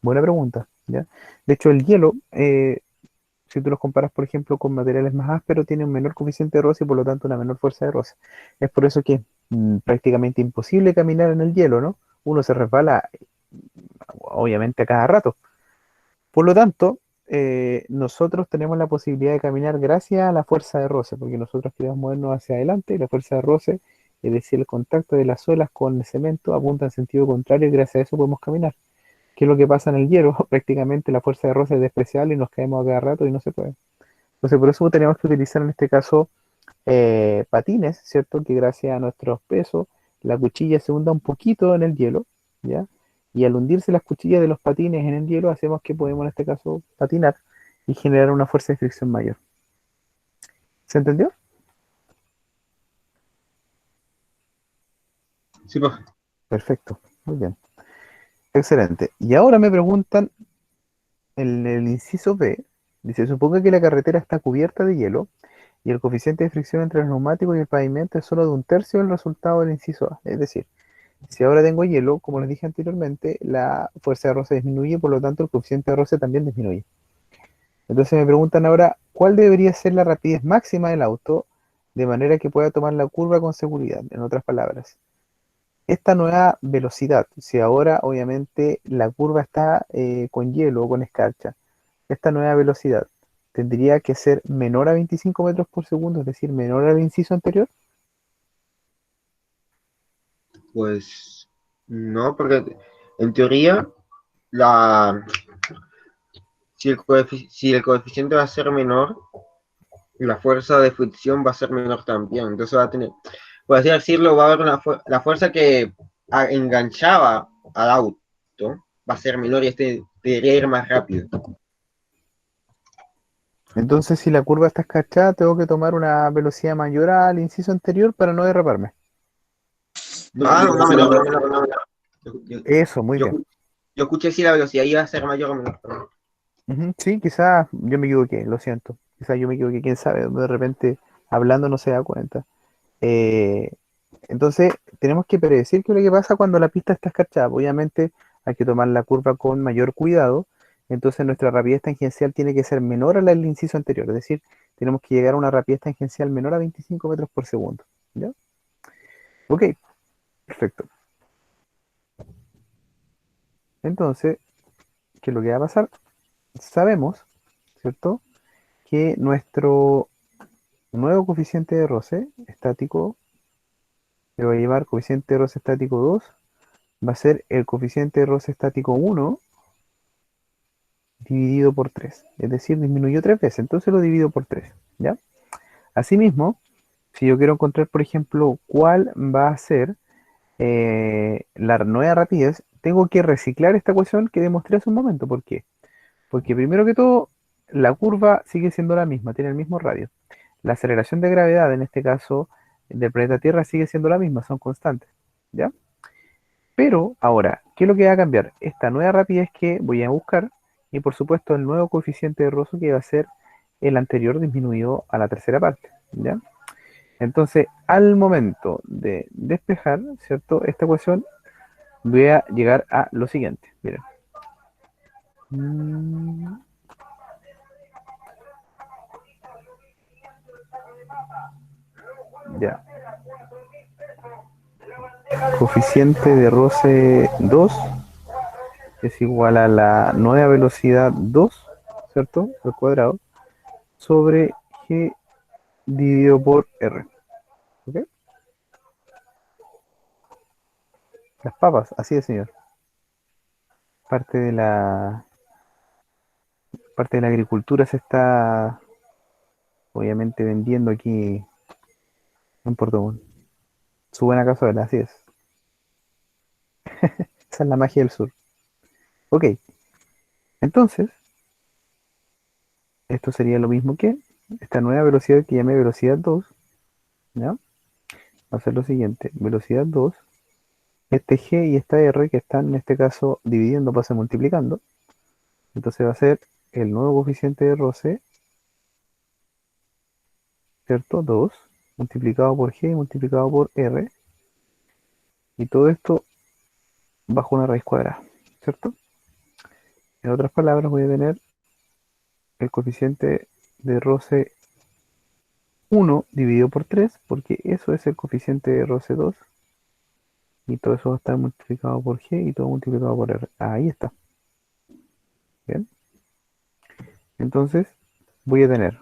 Buena pregunta. ¿Ya? De hecho, el hielo, si tú los comparas, por ejemplo, con materiales más ásperos, tiene un menor coeficiente de roce y por lo tanto una menor fuerza de roce. Es por eso que es prácticamente imposible caminar en el hielo, ¿no? Uno se resbala, obviamente, a cada rato. Por lo tanto, nosotros tenemos la posibilidad de caminar gracias a la fuerza de roce, porque nosotros queremos movernos hacia adelante y la fuerza de roce, es decir, el contacto de las suelas con el cemento, apunta en sentido contrario y gracias a eso podemos caminar. ¿Qué es lo que pasa en el hielo? Prácticamente la fuerza de roce es despreciable y nos caemos a cada rato y no se puede. Entonces, por eso tenemos que utilizar en este caso patines, ¿cierto? Que gracias a nuestros pesos, la cuchilla se hunda un poquito en el hielo, ¿ya? Y al hundirse las cuchillas de los patines en el hielo, hacemos que podemos en este caso patinar y generar una fuerza de fricción mayor. ¿Se entendió? Sí, pues. Perfecto, muy bien. Excelente. Y ahora me preguntan en el inciso B, dice, suponga que la carretera está cubierta de hielo y el coeficiente de fricción entre los neumáticos y el pavimento es solo de un tercio del resultado del inciso A. Es decir, si ahora tengo hielo, como les dije anteriormente, la fuerza de roce disminuye, por lo tanto el coeficiente de roce también disminuye. Entonces me preguntan ahora, ¿cuál debería ser la rapidez máxima del auto de manera que pueda tomar la curva con seguridad? En otras palabras, esta nueva velocidad, si ahora obviamente la curva está con hielo o con escarcha, esta nueva velocidad tendría que ser menor a 25 metros por segundo, es decir, menor al inciso anterior. Pues no, porque en teoría, la, si el coeficiente va a ser menor, la fuerza de fricción va a ser menor también. Entonces va a tener, por así decirlo, va a haber la fuerza que enganchaba al auto va a ser menor y este debería ir más rápido. Entonces, si la curva está escarchada, tengo que tomar una velocidad mayor al inciso anterior para no derraparme. No, no menor, no menor, no menor. Eso, muy Yo, bien. yo escuché si la velocidad iba a ser mayor o menor. Ujú, sí, quizás yo me equivoqué, lo siento. Quizás yo me equivoqué, quién sabe, de repente hablando no se da cuenta. Eh, entonces, tenemos que predecir qué es lo que pasa cuando la pista está escarchada. Obviamente, hay que tomar la curva con mayor cuidado. Entonces, nuestra rapidez tangencial tiene que ser menor a la del inciso anterior. Es decir, tenemos que llegar a una rapidez tangencial menor a 25 metros por segundo. ¿Ya? Ok, perfecto. Entonces, ¿qué es lo que va a pasar? Sabemos, ¿cierto? Que nuestro nuevo coeficiente de roce estático, que va a llevar coeficiente de roce estático 2, va a ser el coeficiente de roce estático 1 dividido por 3. Es decir, disminuyó 3 veces, entonces lo divido por 3. ¿Ya? Asimismo, si yo quiero encontrar, por ejemplo, cuál va a ser la nueva rapidez, tengo que reciclar esta ecuación que demostré hace un momento. ¿Por qué? Porque primero que todo, la curva sigue siendo la misma, tiene el mismo radio. La aceleración de gravedad, en este caso del planeta Tierra, sigue siendo la misma, son constantes. ¿Ya? Pero ahora, ¿qué es lo que va a cambiar? Esta nueva rapidez que voy a buscar y por supuesto el nuevo coeficiente de Rosso que va a ser el anterior disminuido a la tercera parte. ¿Ya? Entonces, al momento de despejar, ¿cierto? Esta ecuación voy a llegar a lo siguiente. Miren. Ya. Coeficiente de roce 2 es igual a la nueva velocidad 2, ¿cierto? Al cuadrado, sobre g dividido por r. ¿Ok? Las papas, así de señor. Parte de la parte de la agricultura se está obviamente vendiendo aquí en Puerto Montt. Su buena cazuela, así es. Esa es la magia del sur. Ok, entonces, esto sería lo mismo que esta nueva velocidad que llamé velocidad 2, ¿ya? Va a ser lo siguiente, velocidad 2, este g y esta r que están en este caso dividiendo pasa multiplicando, entonces va a ser el nuevo coeficiente de roce, ¿cierto? 2 multiplicado por g multiplicado por r, y todo esto bajo una raíz cuadrada, ¿cierto? En otras palabras voy a tener el coeficiente de roce 1 dividido por 3, porque eso es el coeficiente de roce 2, y todo eso va a estar multiplicado por g y todo multiplicado por r. Ahí está. Bien. Entonces voy a tener,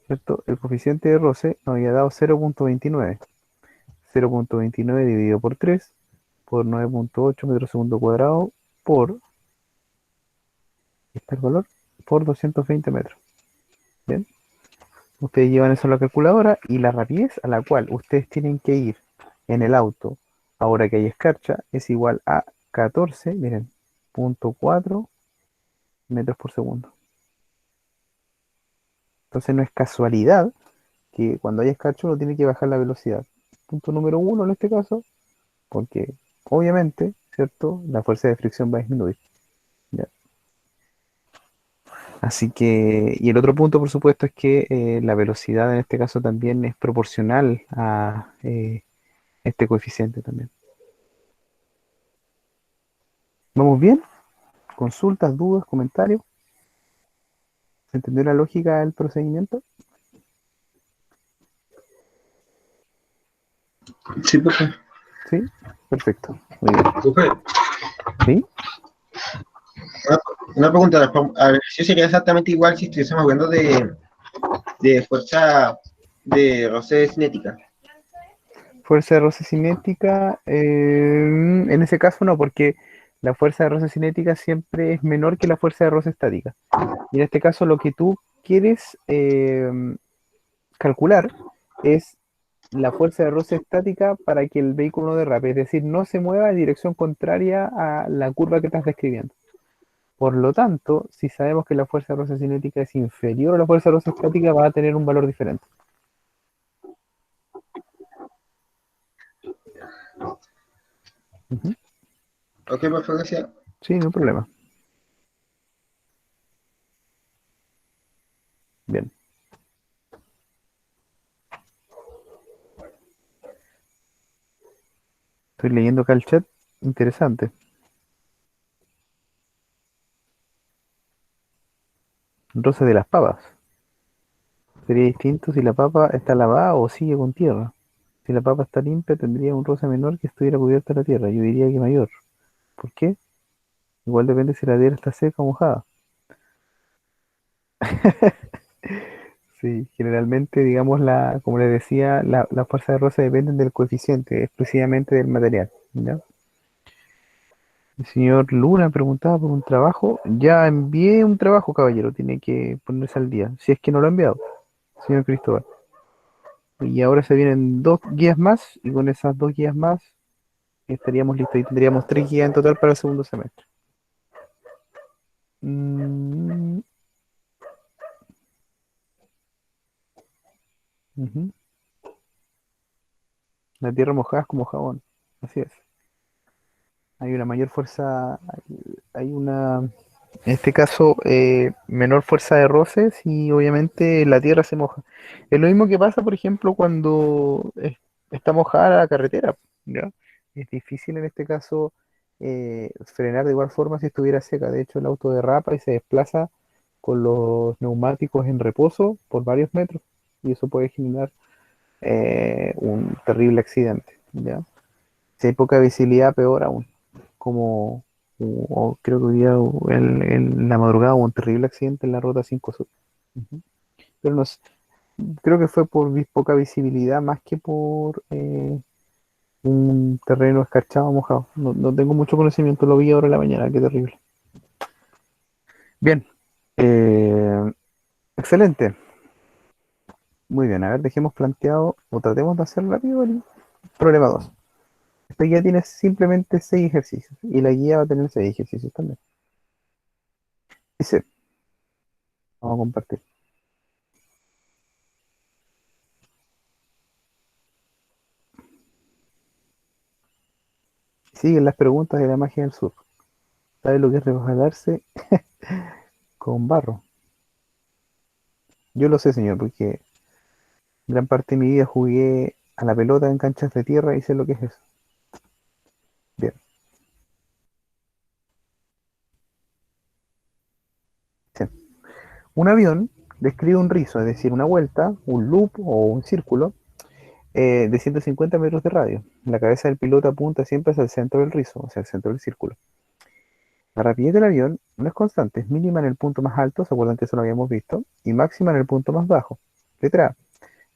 ¿cierto? El coeficiente de roce nos había dado 0.29. 0.29 dividido por 3 por 9.8 metros segundo cuadrado por, ¿está el valor? Por 220 metros. Bien. Ustedes llevan eso a la calculadora y la rapidez a la cual ustedes tienen que ir en el auto ahora que hay escarcha es igual a 14, miren, 0.4 metros por segundo. Entonces no es casualidad que cuando hay escarcha uno tiene que bajar la velocidad. Punto número uno en este caso, porque obviamente, ¿cierto? La fuerza de fricción va a disminuir. ¿Ya? Así que, y el otro punto, por supuesto, es que la velocidad en este caso también es proporcional a este coeficiente también. ¿Vamos bien? ¿Consultas, dudas, comentarios? ¿Se entendió la lógica del procedimiento? Sí, profe. Sí, perfecto. Muy bien. Profe, ¿Sí? una pregunta, la ejercicio sería exactamente igual si estuviésemos hablando de fuerza de roce cinética. Fuerza de roce cinética, en ese caso no, porque la fuerza de roce cinética siempre es menor que la fuerza de roce estática. Y en este caso lo que tú quieres calcular es la fuerza de roce estática para que el vehículo no derrape, es decir, no se mueva en dirección contraria a la curva que estás describiendo. Por lo tanto, si sabemos que la fuerza de roce cinética es inferior a la fuerza de roce estática, va a tener un valor diferente. Ujú. Ok, perfecto, gracias. Sí, no hay problema. Bien. Estoy leyendo acá el chat. Interesante. Roce de las papas. Sería distinto si la papa está lavada o sigue con tierra. Si la papa está limpia, tendría un roce menor que estuviera cubierta de la tierra. Yo diría que mayor. ¿Por qué? Igual depende si la tierra está seca o mojada. Sí, generalmente, digamos, como les decía, la fuerza de roce dependen del coeficiente, exclusivamente del material. ¿Ya? El señor Luna preguntaba por un trabajo. Ya envié un trabajo, caballero. Tiene que ponerse al día. Si es que no lo ha enviado, señor Cristóbal. Y ahora se vienen 2 guías más, y con esas 2 guías más estaríamos listos y tendríamos 3 guías en total para el segundo semestre. Mm, ujú. La tierra mojada es como jabón. Así es. Hay una mayor fuerza, hay una, en este caso, menor fuerza de roces y obviamente la tierra se moja. Es lo mismo que pasa, por ejemplo, cuando está mojada la carretera, ¿ya? Es difícil en este caso frenar de igual forma si estuviera seca. De hecho, el auto derrapa y se desplaza con los neumáticos en reposo por varios metros y eso puede generar un terrible accidente, ¿ya? Si hay poca visibilidad, peor aún. Como creo que hoy día en la madrugada hubo un terrible accidente en la ruta 5 Sur. Ujú. Pero no sé, creo que fue por poca visibilidad más que por un terreno escarchado, mojado. No tengo mucho conocimiento, lo vi ahora en la mañana, qué terrible. Bien, eh, excelente. Muy bien, a ver, dejemos planteado o tratemos de hacer rápido el problema 2. Esta guía tiene simplemente 6 ejercicios y la guía va a tener 6 ejercicios también. Dice, vamos a compartir. Siguen las preguntas de la magia del sur. ¿Sabe lo que es resbalarse con barro? Yo lo sé, señor, porque gran parte de mi vida jugué a la pelota en canchas de tierra y sé lo que es eso. Bien. Sí. Un avión describe un rizo, es decir, una vuelta, un loop o un círculo de 150 metros de radio. La cabeza del piloto apunta siempre hacia el centro del rizo, o sea, el centro del círculo. La rapidez del avión no es constante, es mínima en el punto más alto, ¿se acuerdan que eso lo habíamos visto? Y máxima en el punto más bajo. Letra A.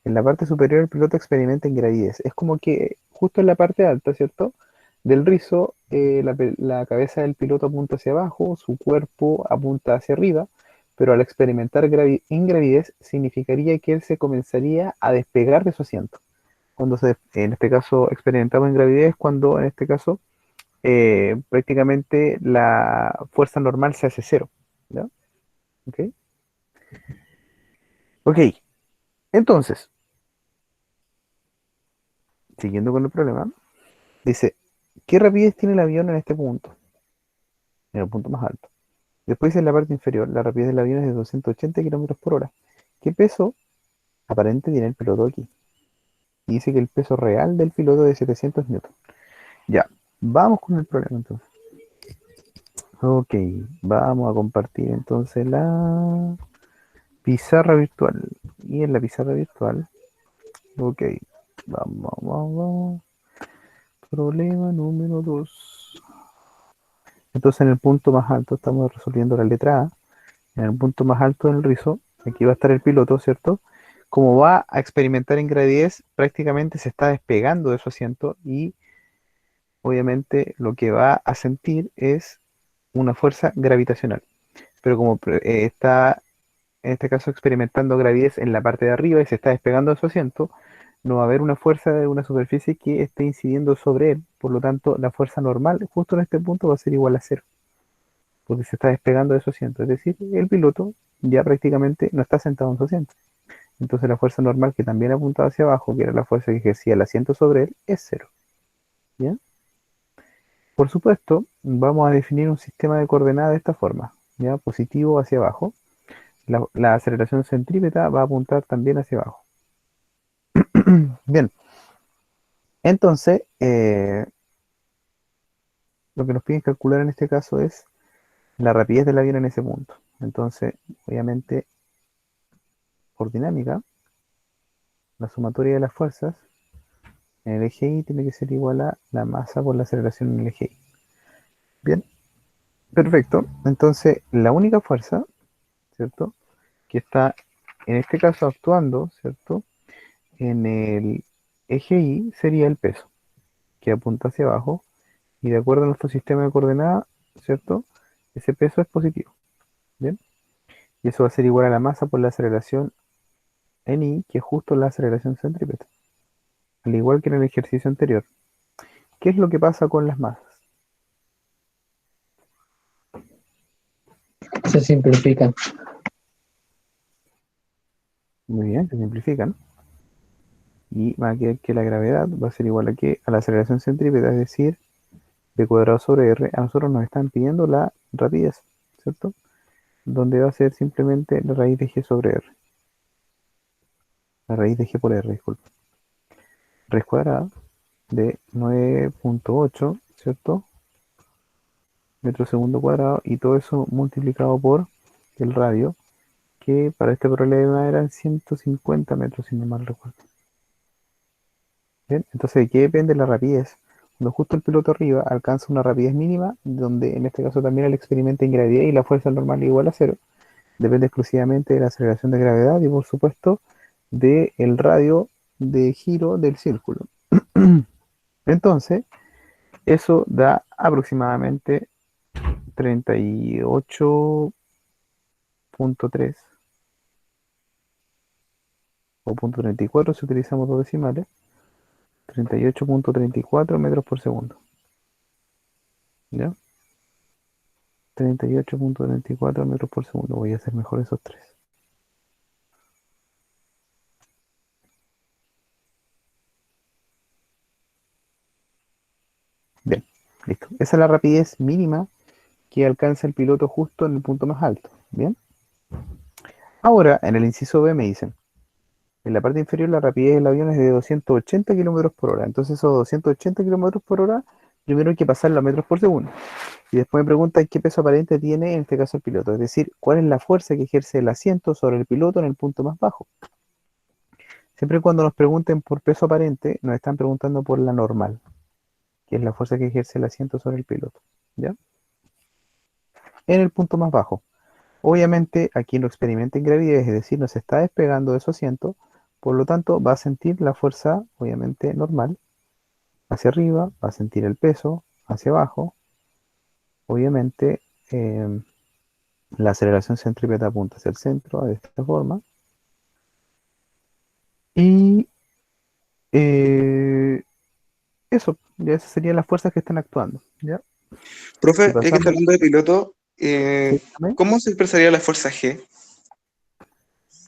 En la parte superior el piloto experimenta ingravidez. Es como que justo en la parte alta, ¿cierto? Del rizo, la cabeza del piloto apunta hacia abajo, su cuerpo apunta hacia arriba, pero al experimentar ingravidez significaría que él se comenzaría a despegar de su asiento. En este caso, experimentamos ingravidez cuando, en este caso, prácticamente la fuerza normal se hace cero. ¿Ya? ¿Ok? Ok, entonces, siguiendo con el problema, dice, ¿qué rapidez tiene el avión en este punto? En el punto más alto. Después en la parte inferior, la rapidez del avión es de 280 kilómetros por hora. ¿Qué peso aparente tiene el piloto aquí? Y dice que el peso real del piloto es de 700 newton. Ya, vamos con el problema entonces. Ok, vamos a compartir entonces la pizarra virtual. Y en la pizarra virtual, ok, vamos. Problema número 2. Entonces en el punto más alto estamos resolviendo la letra A. En el punto más alto del rizo, aquí va a estar el piloto, ¿cierto? Como va a experimentar ingravidez, prácticamente se está despegando de su asiento y obviamente lo que va a sentir es una fuerza gravitacional. Pero como está en este caso experimentando gravidez en la parte de arriba y se está despegando de su asiento, no va a haber una fuerza de una superficie que esté incidiendo sobre él. Por lo tanto, la fuerza normal justo en este punto va a ser igual a cero, porque se está despegando de su asiento. Es decir, el piloto ya prácticamente no está sentado en su asiento. Entonces la fuerza normal que también apuntaba hacia abajo, que era la fuerza que ejercía el asiento sobre él, es cero. ¿Ya? Por supuesto, vamos a definir un sistema de coordenadas de esta forma, ¿ya? Positivo hacia abajo. La aceleración centrípeta va a apuntar también hacia abajo. Bien, entonces, lo que nos piden calcular en este caso es la rapidez del avión en ese punto. Entonces, obviamente, por dinámica, la sumatoria de las fuerzas en el eje Y tiene que ser igual a la masa por la aceleración en el eje Y. Bien, perfecto. Entonces, la única fuerza, ¿cierto?, que está en este caso actuando, ¿cierto?, en el eje Y sería el peso, que apunta hacia abajo, y de acuerdo a nuestro sistema de coordenadas, ¿cierto?, ese peso es positivo. Bien, y eso va a ser igual a la masa por la aceleración en Y, que es justo la aceleración centrípeta, al igual que en el ejercicio anterior. ¿Qué es lo que pasa con las masas? Se simplifican. Muy bien, se simplifican. Y va a quedar que la gravedad va a ser igual a que a la aceleración centrípeta, es decir, b cuadrado sobre r. A nosotros nos están pidiendo la rapidez, ¿cierto? Donde va a ser simplemente la raíz de g sobre r. La raíz de g por r, disculpe. Raíz cuadrada de 9.8, ¿cierto?, metro segundo cuadrado, y todo eso multiplicado por el radio, que para este problema eran 150 metros, si no mal recuerdo. Bien, entonces, ¿de qué depende la rapidez? Cuando justo el piloto arriba alcanza una rapidez mínima, donde en este caso también él experimenta ingravidez y la fuerza normal es igual a cero, depende exclusivamente de la aceleración de gravedad y, por supuesto, del radio de giro del círculo. Entonces, eso da aproximadamente 38.3 o punto 34 si utilizamos dos decimales, 38.34 metros por segundo. ¿Ya? 38.34 metros por segundo. Voy a hacer mejor esos tres. Bien, listo. Esa es la rapidez mínima que alcanza el piloto justo en el punto más alto. Bien. Ahora, en el inciso B me dicen, en la parte inferior la rapidez del avión es de 280 kilómetros por hora. Entonces esos 280 kilómetros por hora, primero hay que pasarlo a metros por segundo. Y después me preguntan qué peso aparente tiene en este caso el piloto. Es decir, cuál es la fuerza que ejerce el asiento sobre el piloto en el punto más bajo. Siempre cuando nos pregunten por peso aparente, nos están preguntando por la normal, que es la fuerza que ejerce el asiento sobre el piloto. ¿Ya? En el punto más bajo. Obviamente aquí no experimenta ingravidez, es decir, no se está despegando de su asiento, por lo tanto va a sentir la fuerza, obviamente, normal, hacia arriba, va a sentir el peso hacia abajo, obviamente la aceleración centrípeta apunta hacia el centro de esta forma, y eso, ya esas serían las fuerzas que están actuando, ¿ya? Si Profe, ya que está pasamos, hablando de piloto, sí, dígame. ¿cómo se expresaría la fuerza G?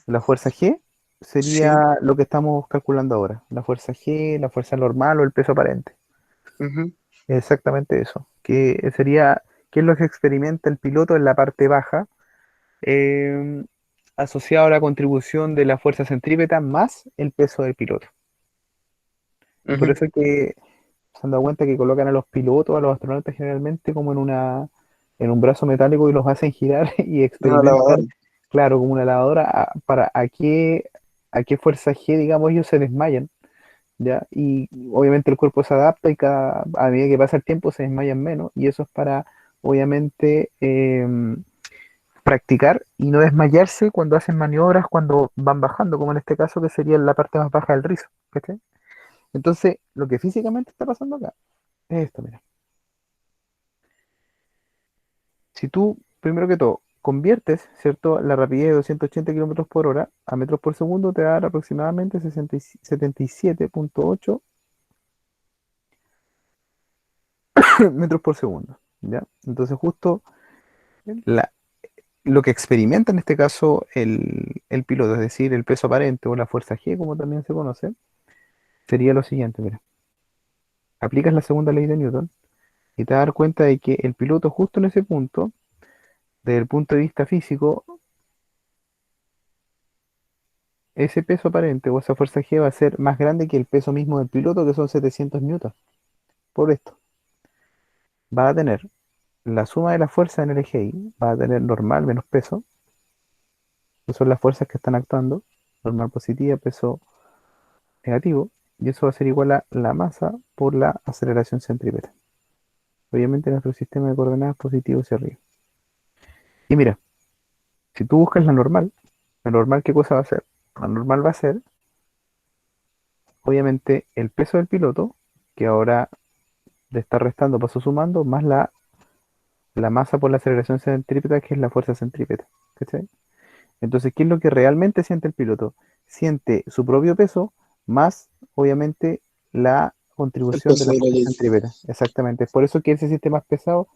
La fuerza G Sí. sería lo que estamos calculando ahora, la fuerza G, la fuerza normal o el peso aparente. Ujú. Exactamente eso, que sería, qué es lo que experimenta el piloto en la parte baja, eh, asociado a la contribución de la fuerza centrípeta más el peso del piloto. Y por Ujú. eso es que se han dado cuenta que colocan a los pilotos, a los astronautas generalmente como en un brazo metálico y los hacen girar y Una lavadora. experimentan, claro, como una lavadora, para a qué fuerza G, digamos, ellos se desmayan, ¿ya? Y obviamente el cuerpo se adapta y a medida que pasa el tiempo se desmayan menos, y eso es para, obviamente, practicar y no desmayarse cuando hacen maniobras, cuando van bajando, como en este caso que sería la parte más baja del rizo, ¿cachai? Entonces, lo que físicamente está pasando acá es esto, mira. Si tú, primero que todo, conviertes, ¿cierto? La rapidez de 280 kilómetros por hora a metros por segundo, te va a dar aproximadamente 77.8 metros por segundo, ¿ya? Entonces justo la- lo que experimenta en este caso el piloto, es decir, el peso aparente o la fuerza G, como también se conoce, sería lo siguiente, mira, aplicas la segunda ley de Newton y te vas a dar cuenta de que el piloto justo en ese punto, desde el punto de vista físico, ese peso aparente o esa fuerza G va a ser más grande que el peso mismo del piloto, que son 700 newtons. Por esto, va a tener la suma de las fuerzas en el eje Y, va a tener normal menos peso, que son las fuerzas que están actuando, normal positiva, peso negativo, y eso va a ser igual a la masa por la aceleración centrípeta. Obviamente nuestro sistema de coordenadas positivo hacia arriba. Y mira, si tú buscas la normal, ¿qué cosa va a ser? La normal va a ser, obviamente, el peso del piloto, que ahora le está restando paso sumando, más la masa por la aceleración centrípeta, que es la fuerza centrípeta. ¿Cachai? Entonces, ¿qué es lo que realmente siente el piloto? Siente su propio peso más, obviamente, la El contribución de peso la de la fuerza ley. centrípeta. Exactamente. Es por eso que él se siente más pesado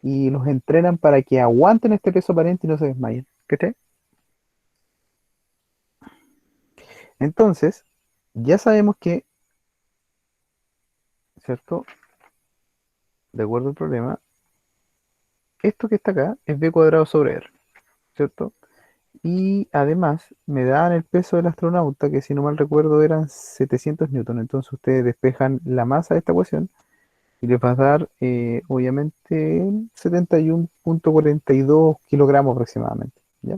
y los entrenan para que aguanten este peso aparente y no se desmayen. ¿Cachai? Entonces, ya sabemos que, ¿cierto? De acuerdo al problema, esto que está acá es b cuadrado sobre r, ¿cierto? Y además me dan el peso del astronauta, que si no mal recuerdo eran 700 newton. Entonces ustedes despejan la masa de esta ecuación y les va a dar, obviamente, 71.42 kilogramos aproximadamente, ¿ya?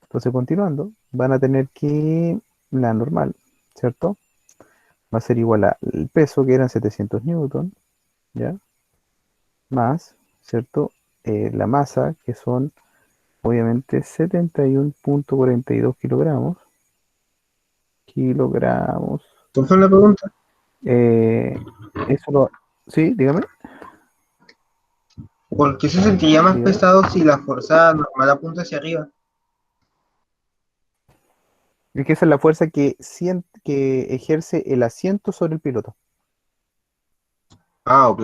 Entonces, continuando, van a tener que la normal, ¿cierto? Va a ser igual al peso, que eran 700 newton, ¿ya? Más, ¿cierto? La masa, que son obviamente 71.42 kilogramos. Kilogramos. ¿Cómo fue la pregunta? Eh, eso lo. Sí, dígame, ¿Por qué se sentiría más dígame. pesado si la fuerza normal apunta hacia arriba? Es que esa es la fuerza que ejerce el asiento sobre el piloto. Ah, ok.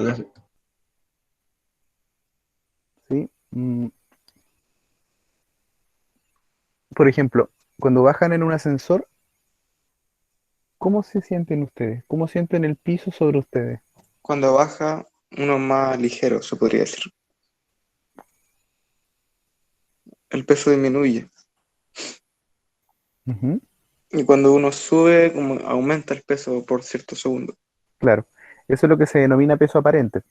¿Sí? Por ejemplo, cuando bajan en un ascensor, ¿cómo se sienten ustedes? ¿Cómo sienten el piso sobre ustedes? Cuando baja, uno más ligero, se podría decir. El peso disminuye. Ujú. Y cuando uno sube, como aumenta el peso por ciertos segundos. Claro, eso es lo que se denomina peso aparente,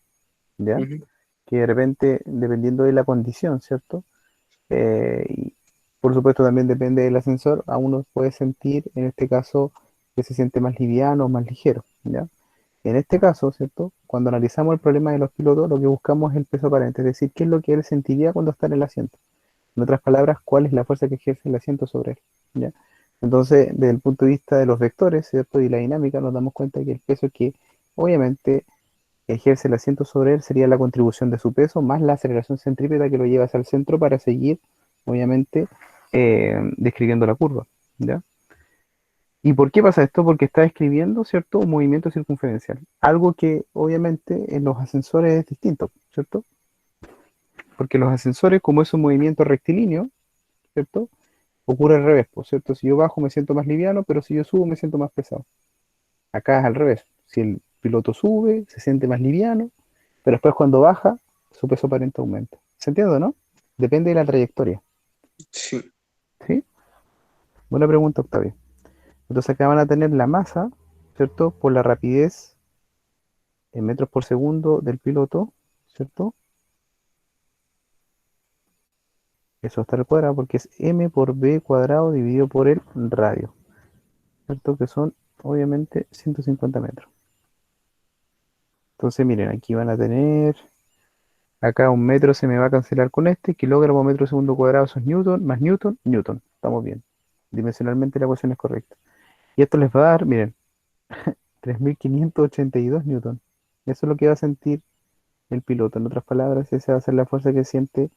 ¿ya? Ujú. Que de repente, dependiendo de la condición, ¿cierto? Y por supuesto también depende del ascensor, a uno puede sentir, en este caso, que se siente más liviano o más ligero, ¿ya? En este caso, ¿cierto? Cuando analizamos el problema de los pilotos, lo que buscamos es el peso aparente, es decir, qué es lo que él sentiría cuando está en el asiento. En otras palabras, cuál es la fuerza que ejerce el asiento sobre él, ¿ya? Entonces, desde el punto de vista de los vectores, ¿cierto? Y la dinámica, nos damos cuenta que el peso que obviamente ejerce el asiento sobre él sería la contribución de su peso más la aceleración centrípeta que lo lleva hacia el centro para seguir, obviamente, describiendo la curva, ¿ya? ¿Y por qué pasa esto? Porque está describiendo, ¿cierto? Un movimiento circunferencial, algo que obviamente en los ascensores es distinto, ¿cierto? Porque los ascensores, como es un movimiento rectilíneo, ¿cierto? Ocurre al revés, pues, ¿cierto? Si yo bajo me siento más liviano, pero si yo subo me siento más pesado. Acá es al revés. Si el piloto sube, se siente más liviano, pero después cuando baja, su peso aparente aumenta. ¿Se entiende, no? Depende de la trayectoria, Sí. ¿sí? Buena pregunta, Octavio. Entonces acá van a tener la masa, ¿cierto? Por la rapidez en metros por segundo del piloto, ¿cierto? Eso está al cuadrado porque es m por b cuadrado dividido por el radio, ¿cierto? Que son obviamente 150 metros. Entonces miren, aquí van a tener, acá un metro se me va a cancelar con este, kilogramo metro segundo cuadrado, eso es newton, más newton, newton. Estamos bien. Dimensionalmente la ecuación es correcta. Y esto les va a dar, miren, 3.582 newton. Eso es lo que va a sentir el piloto. En otras palabras, esa va a ser la fuerza que siente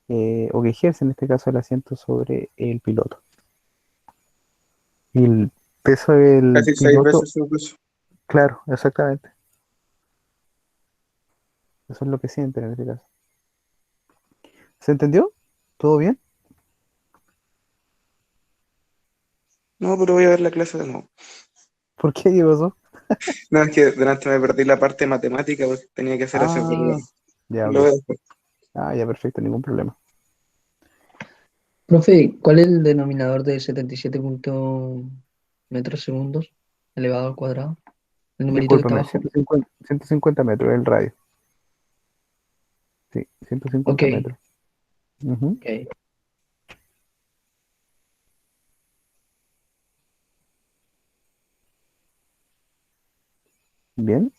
o que ejerce en este caso el asiento sobre el piloto. Y el peso del Casi 6 piloto, veces su peso. claro, exactamente. Eso es lo que sienten en este caso. ¿Se entendió? ¿Todo bien? No, pero voy a ver la clase de nuevo. ¿Por qué llegó eso? No, es que delante me perdí la parte de matemática porque tenía que hacer eso, pero Ya, lo voy ok. a hacer. Ya, perfecto, ningún problema. Profe, ¿cuál es el denominador de 77 metros segundos elevado al cuadrado? El numerito que está Discúlpame, abajo. 150 metros el radio. Sí, 150 Ok, metros. Ujú. ok. Bien.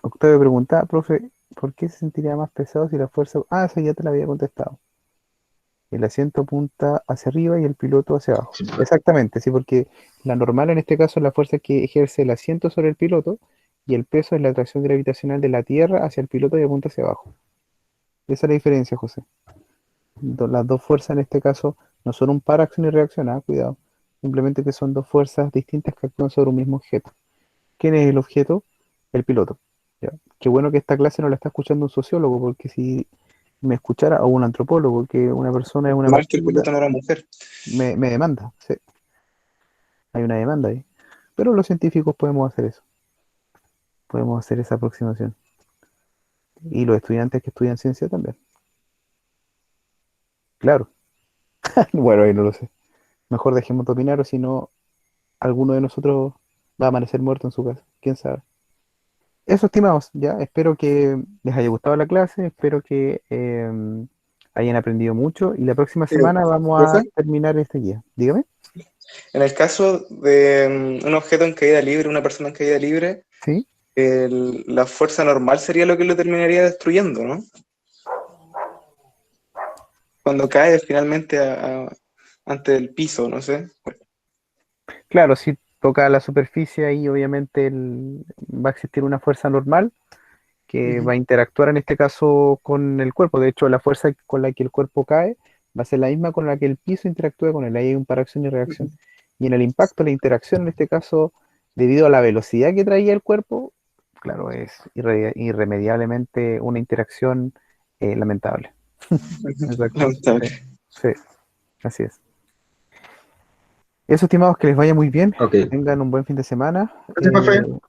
Octavio pregunta, profe, ¿por qué se sentiría más pesado si la fuerza... Ah, esa ya te la había contestado. El asiento apunta hacia arriba y el piloto hacia abajo. Sí, pues. Exactamente, sí, porque la normal en este caso es la fuerza que ejerce el asiento sobre el piloto y el peso es la atracción gravitacional de la Tierra hacia el piloto y apunta hacia abajo. Esa es la diferencia, José. Las dos fuerzas en este caso no son un par acción y reacción, cuidado. Simplemente que son dos fuerzas distintas que actúan sobre un mismo objeto. ¿Quién es el objeto? El piloto. ¿Ya? Qué bueno que esta clase no la está escuchando un sociólogo, porque si me escuchara, o un antropólogo, que una persona es una Mal que el partícula, piloto no era mujer. me demanda. Sí, hay una demanda ahí. Pero los científicos podemos hacer eso. Podemos hacer esa aproximación. Y los estudiantes que estudian ciencia también. Claro. Bueno, ahí no lo sé. Mejor dejemos de opinar, o si no, alguno de nosotros va a amanecer muerto en su casa. ¿Quién sabe? Eso, estimados, ya. Espero que les haya gustado la clase. Espero que hayan aprendido mucho. Y la próxima semana vamos a Profe, terminar este guía. Dígame. en el caso de un objeto en caída libre, una persona en caída libre, ¿Sí? la fuerza normal sería lo que lo terminaría destruyendo, ¿no? Cuando cae finalmente ante el piso, no sé. Claro, si toca la superficie ahí, obviamente va a existir una fuerza normal que Ujú. va a interactuar en este caso con el cuerpo. De hecho, la fuerza con la que el cuerpo cae va a ser la misma con la que el piso interactúa con él. Ahí hay un par acción y reacción. Y en el impacto, la interacción en este caso, debido a la velocidad que traía el cuerpo, claro, es irremediablemente una interacción lamentable. Exacto. Sí, Lamentable. sí, así es. Eso, estimados, que les vaya muy bien, Ok. que tengan un buen fin de semana. Gracias, profe.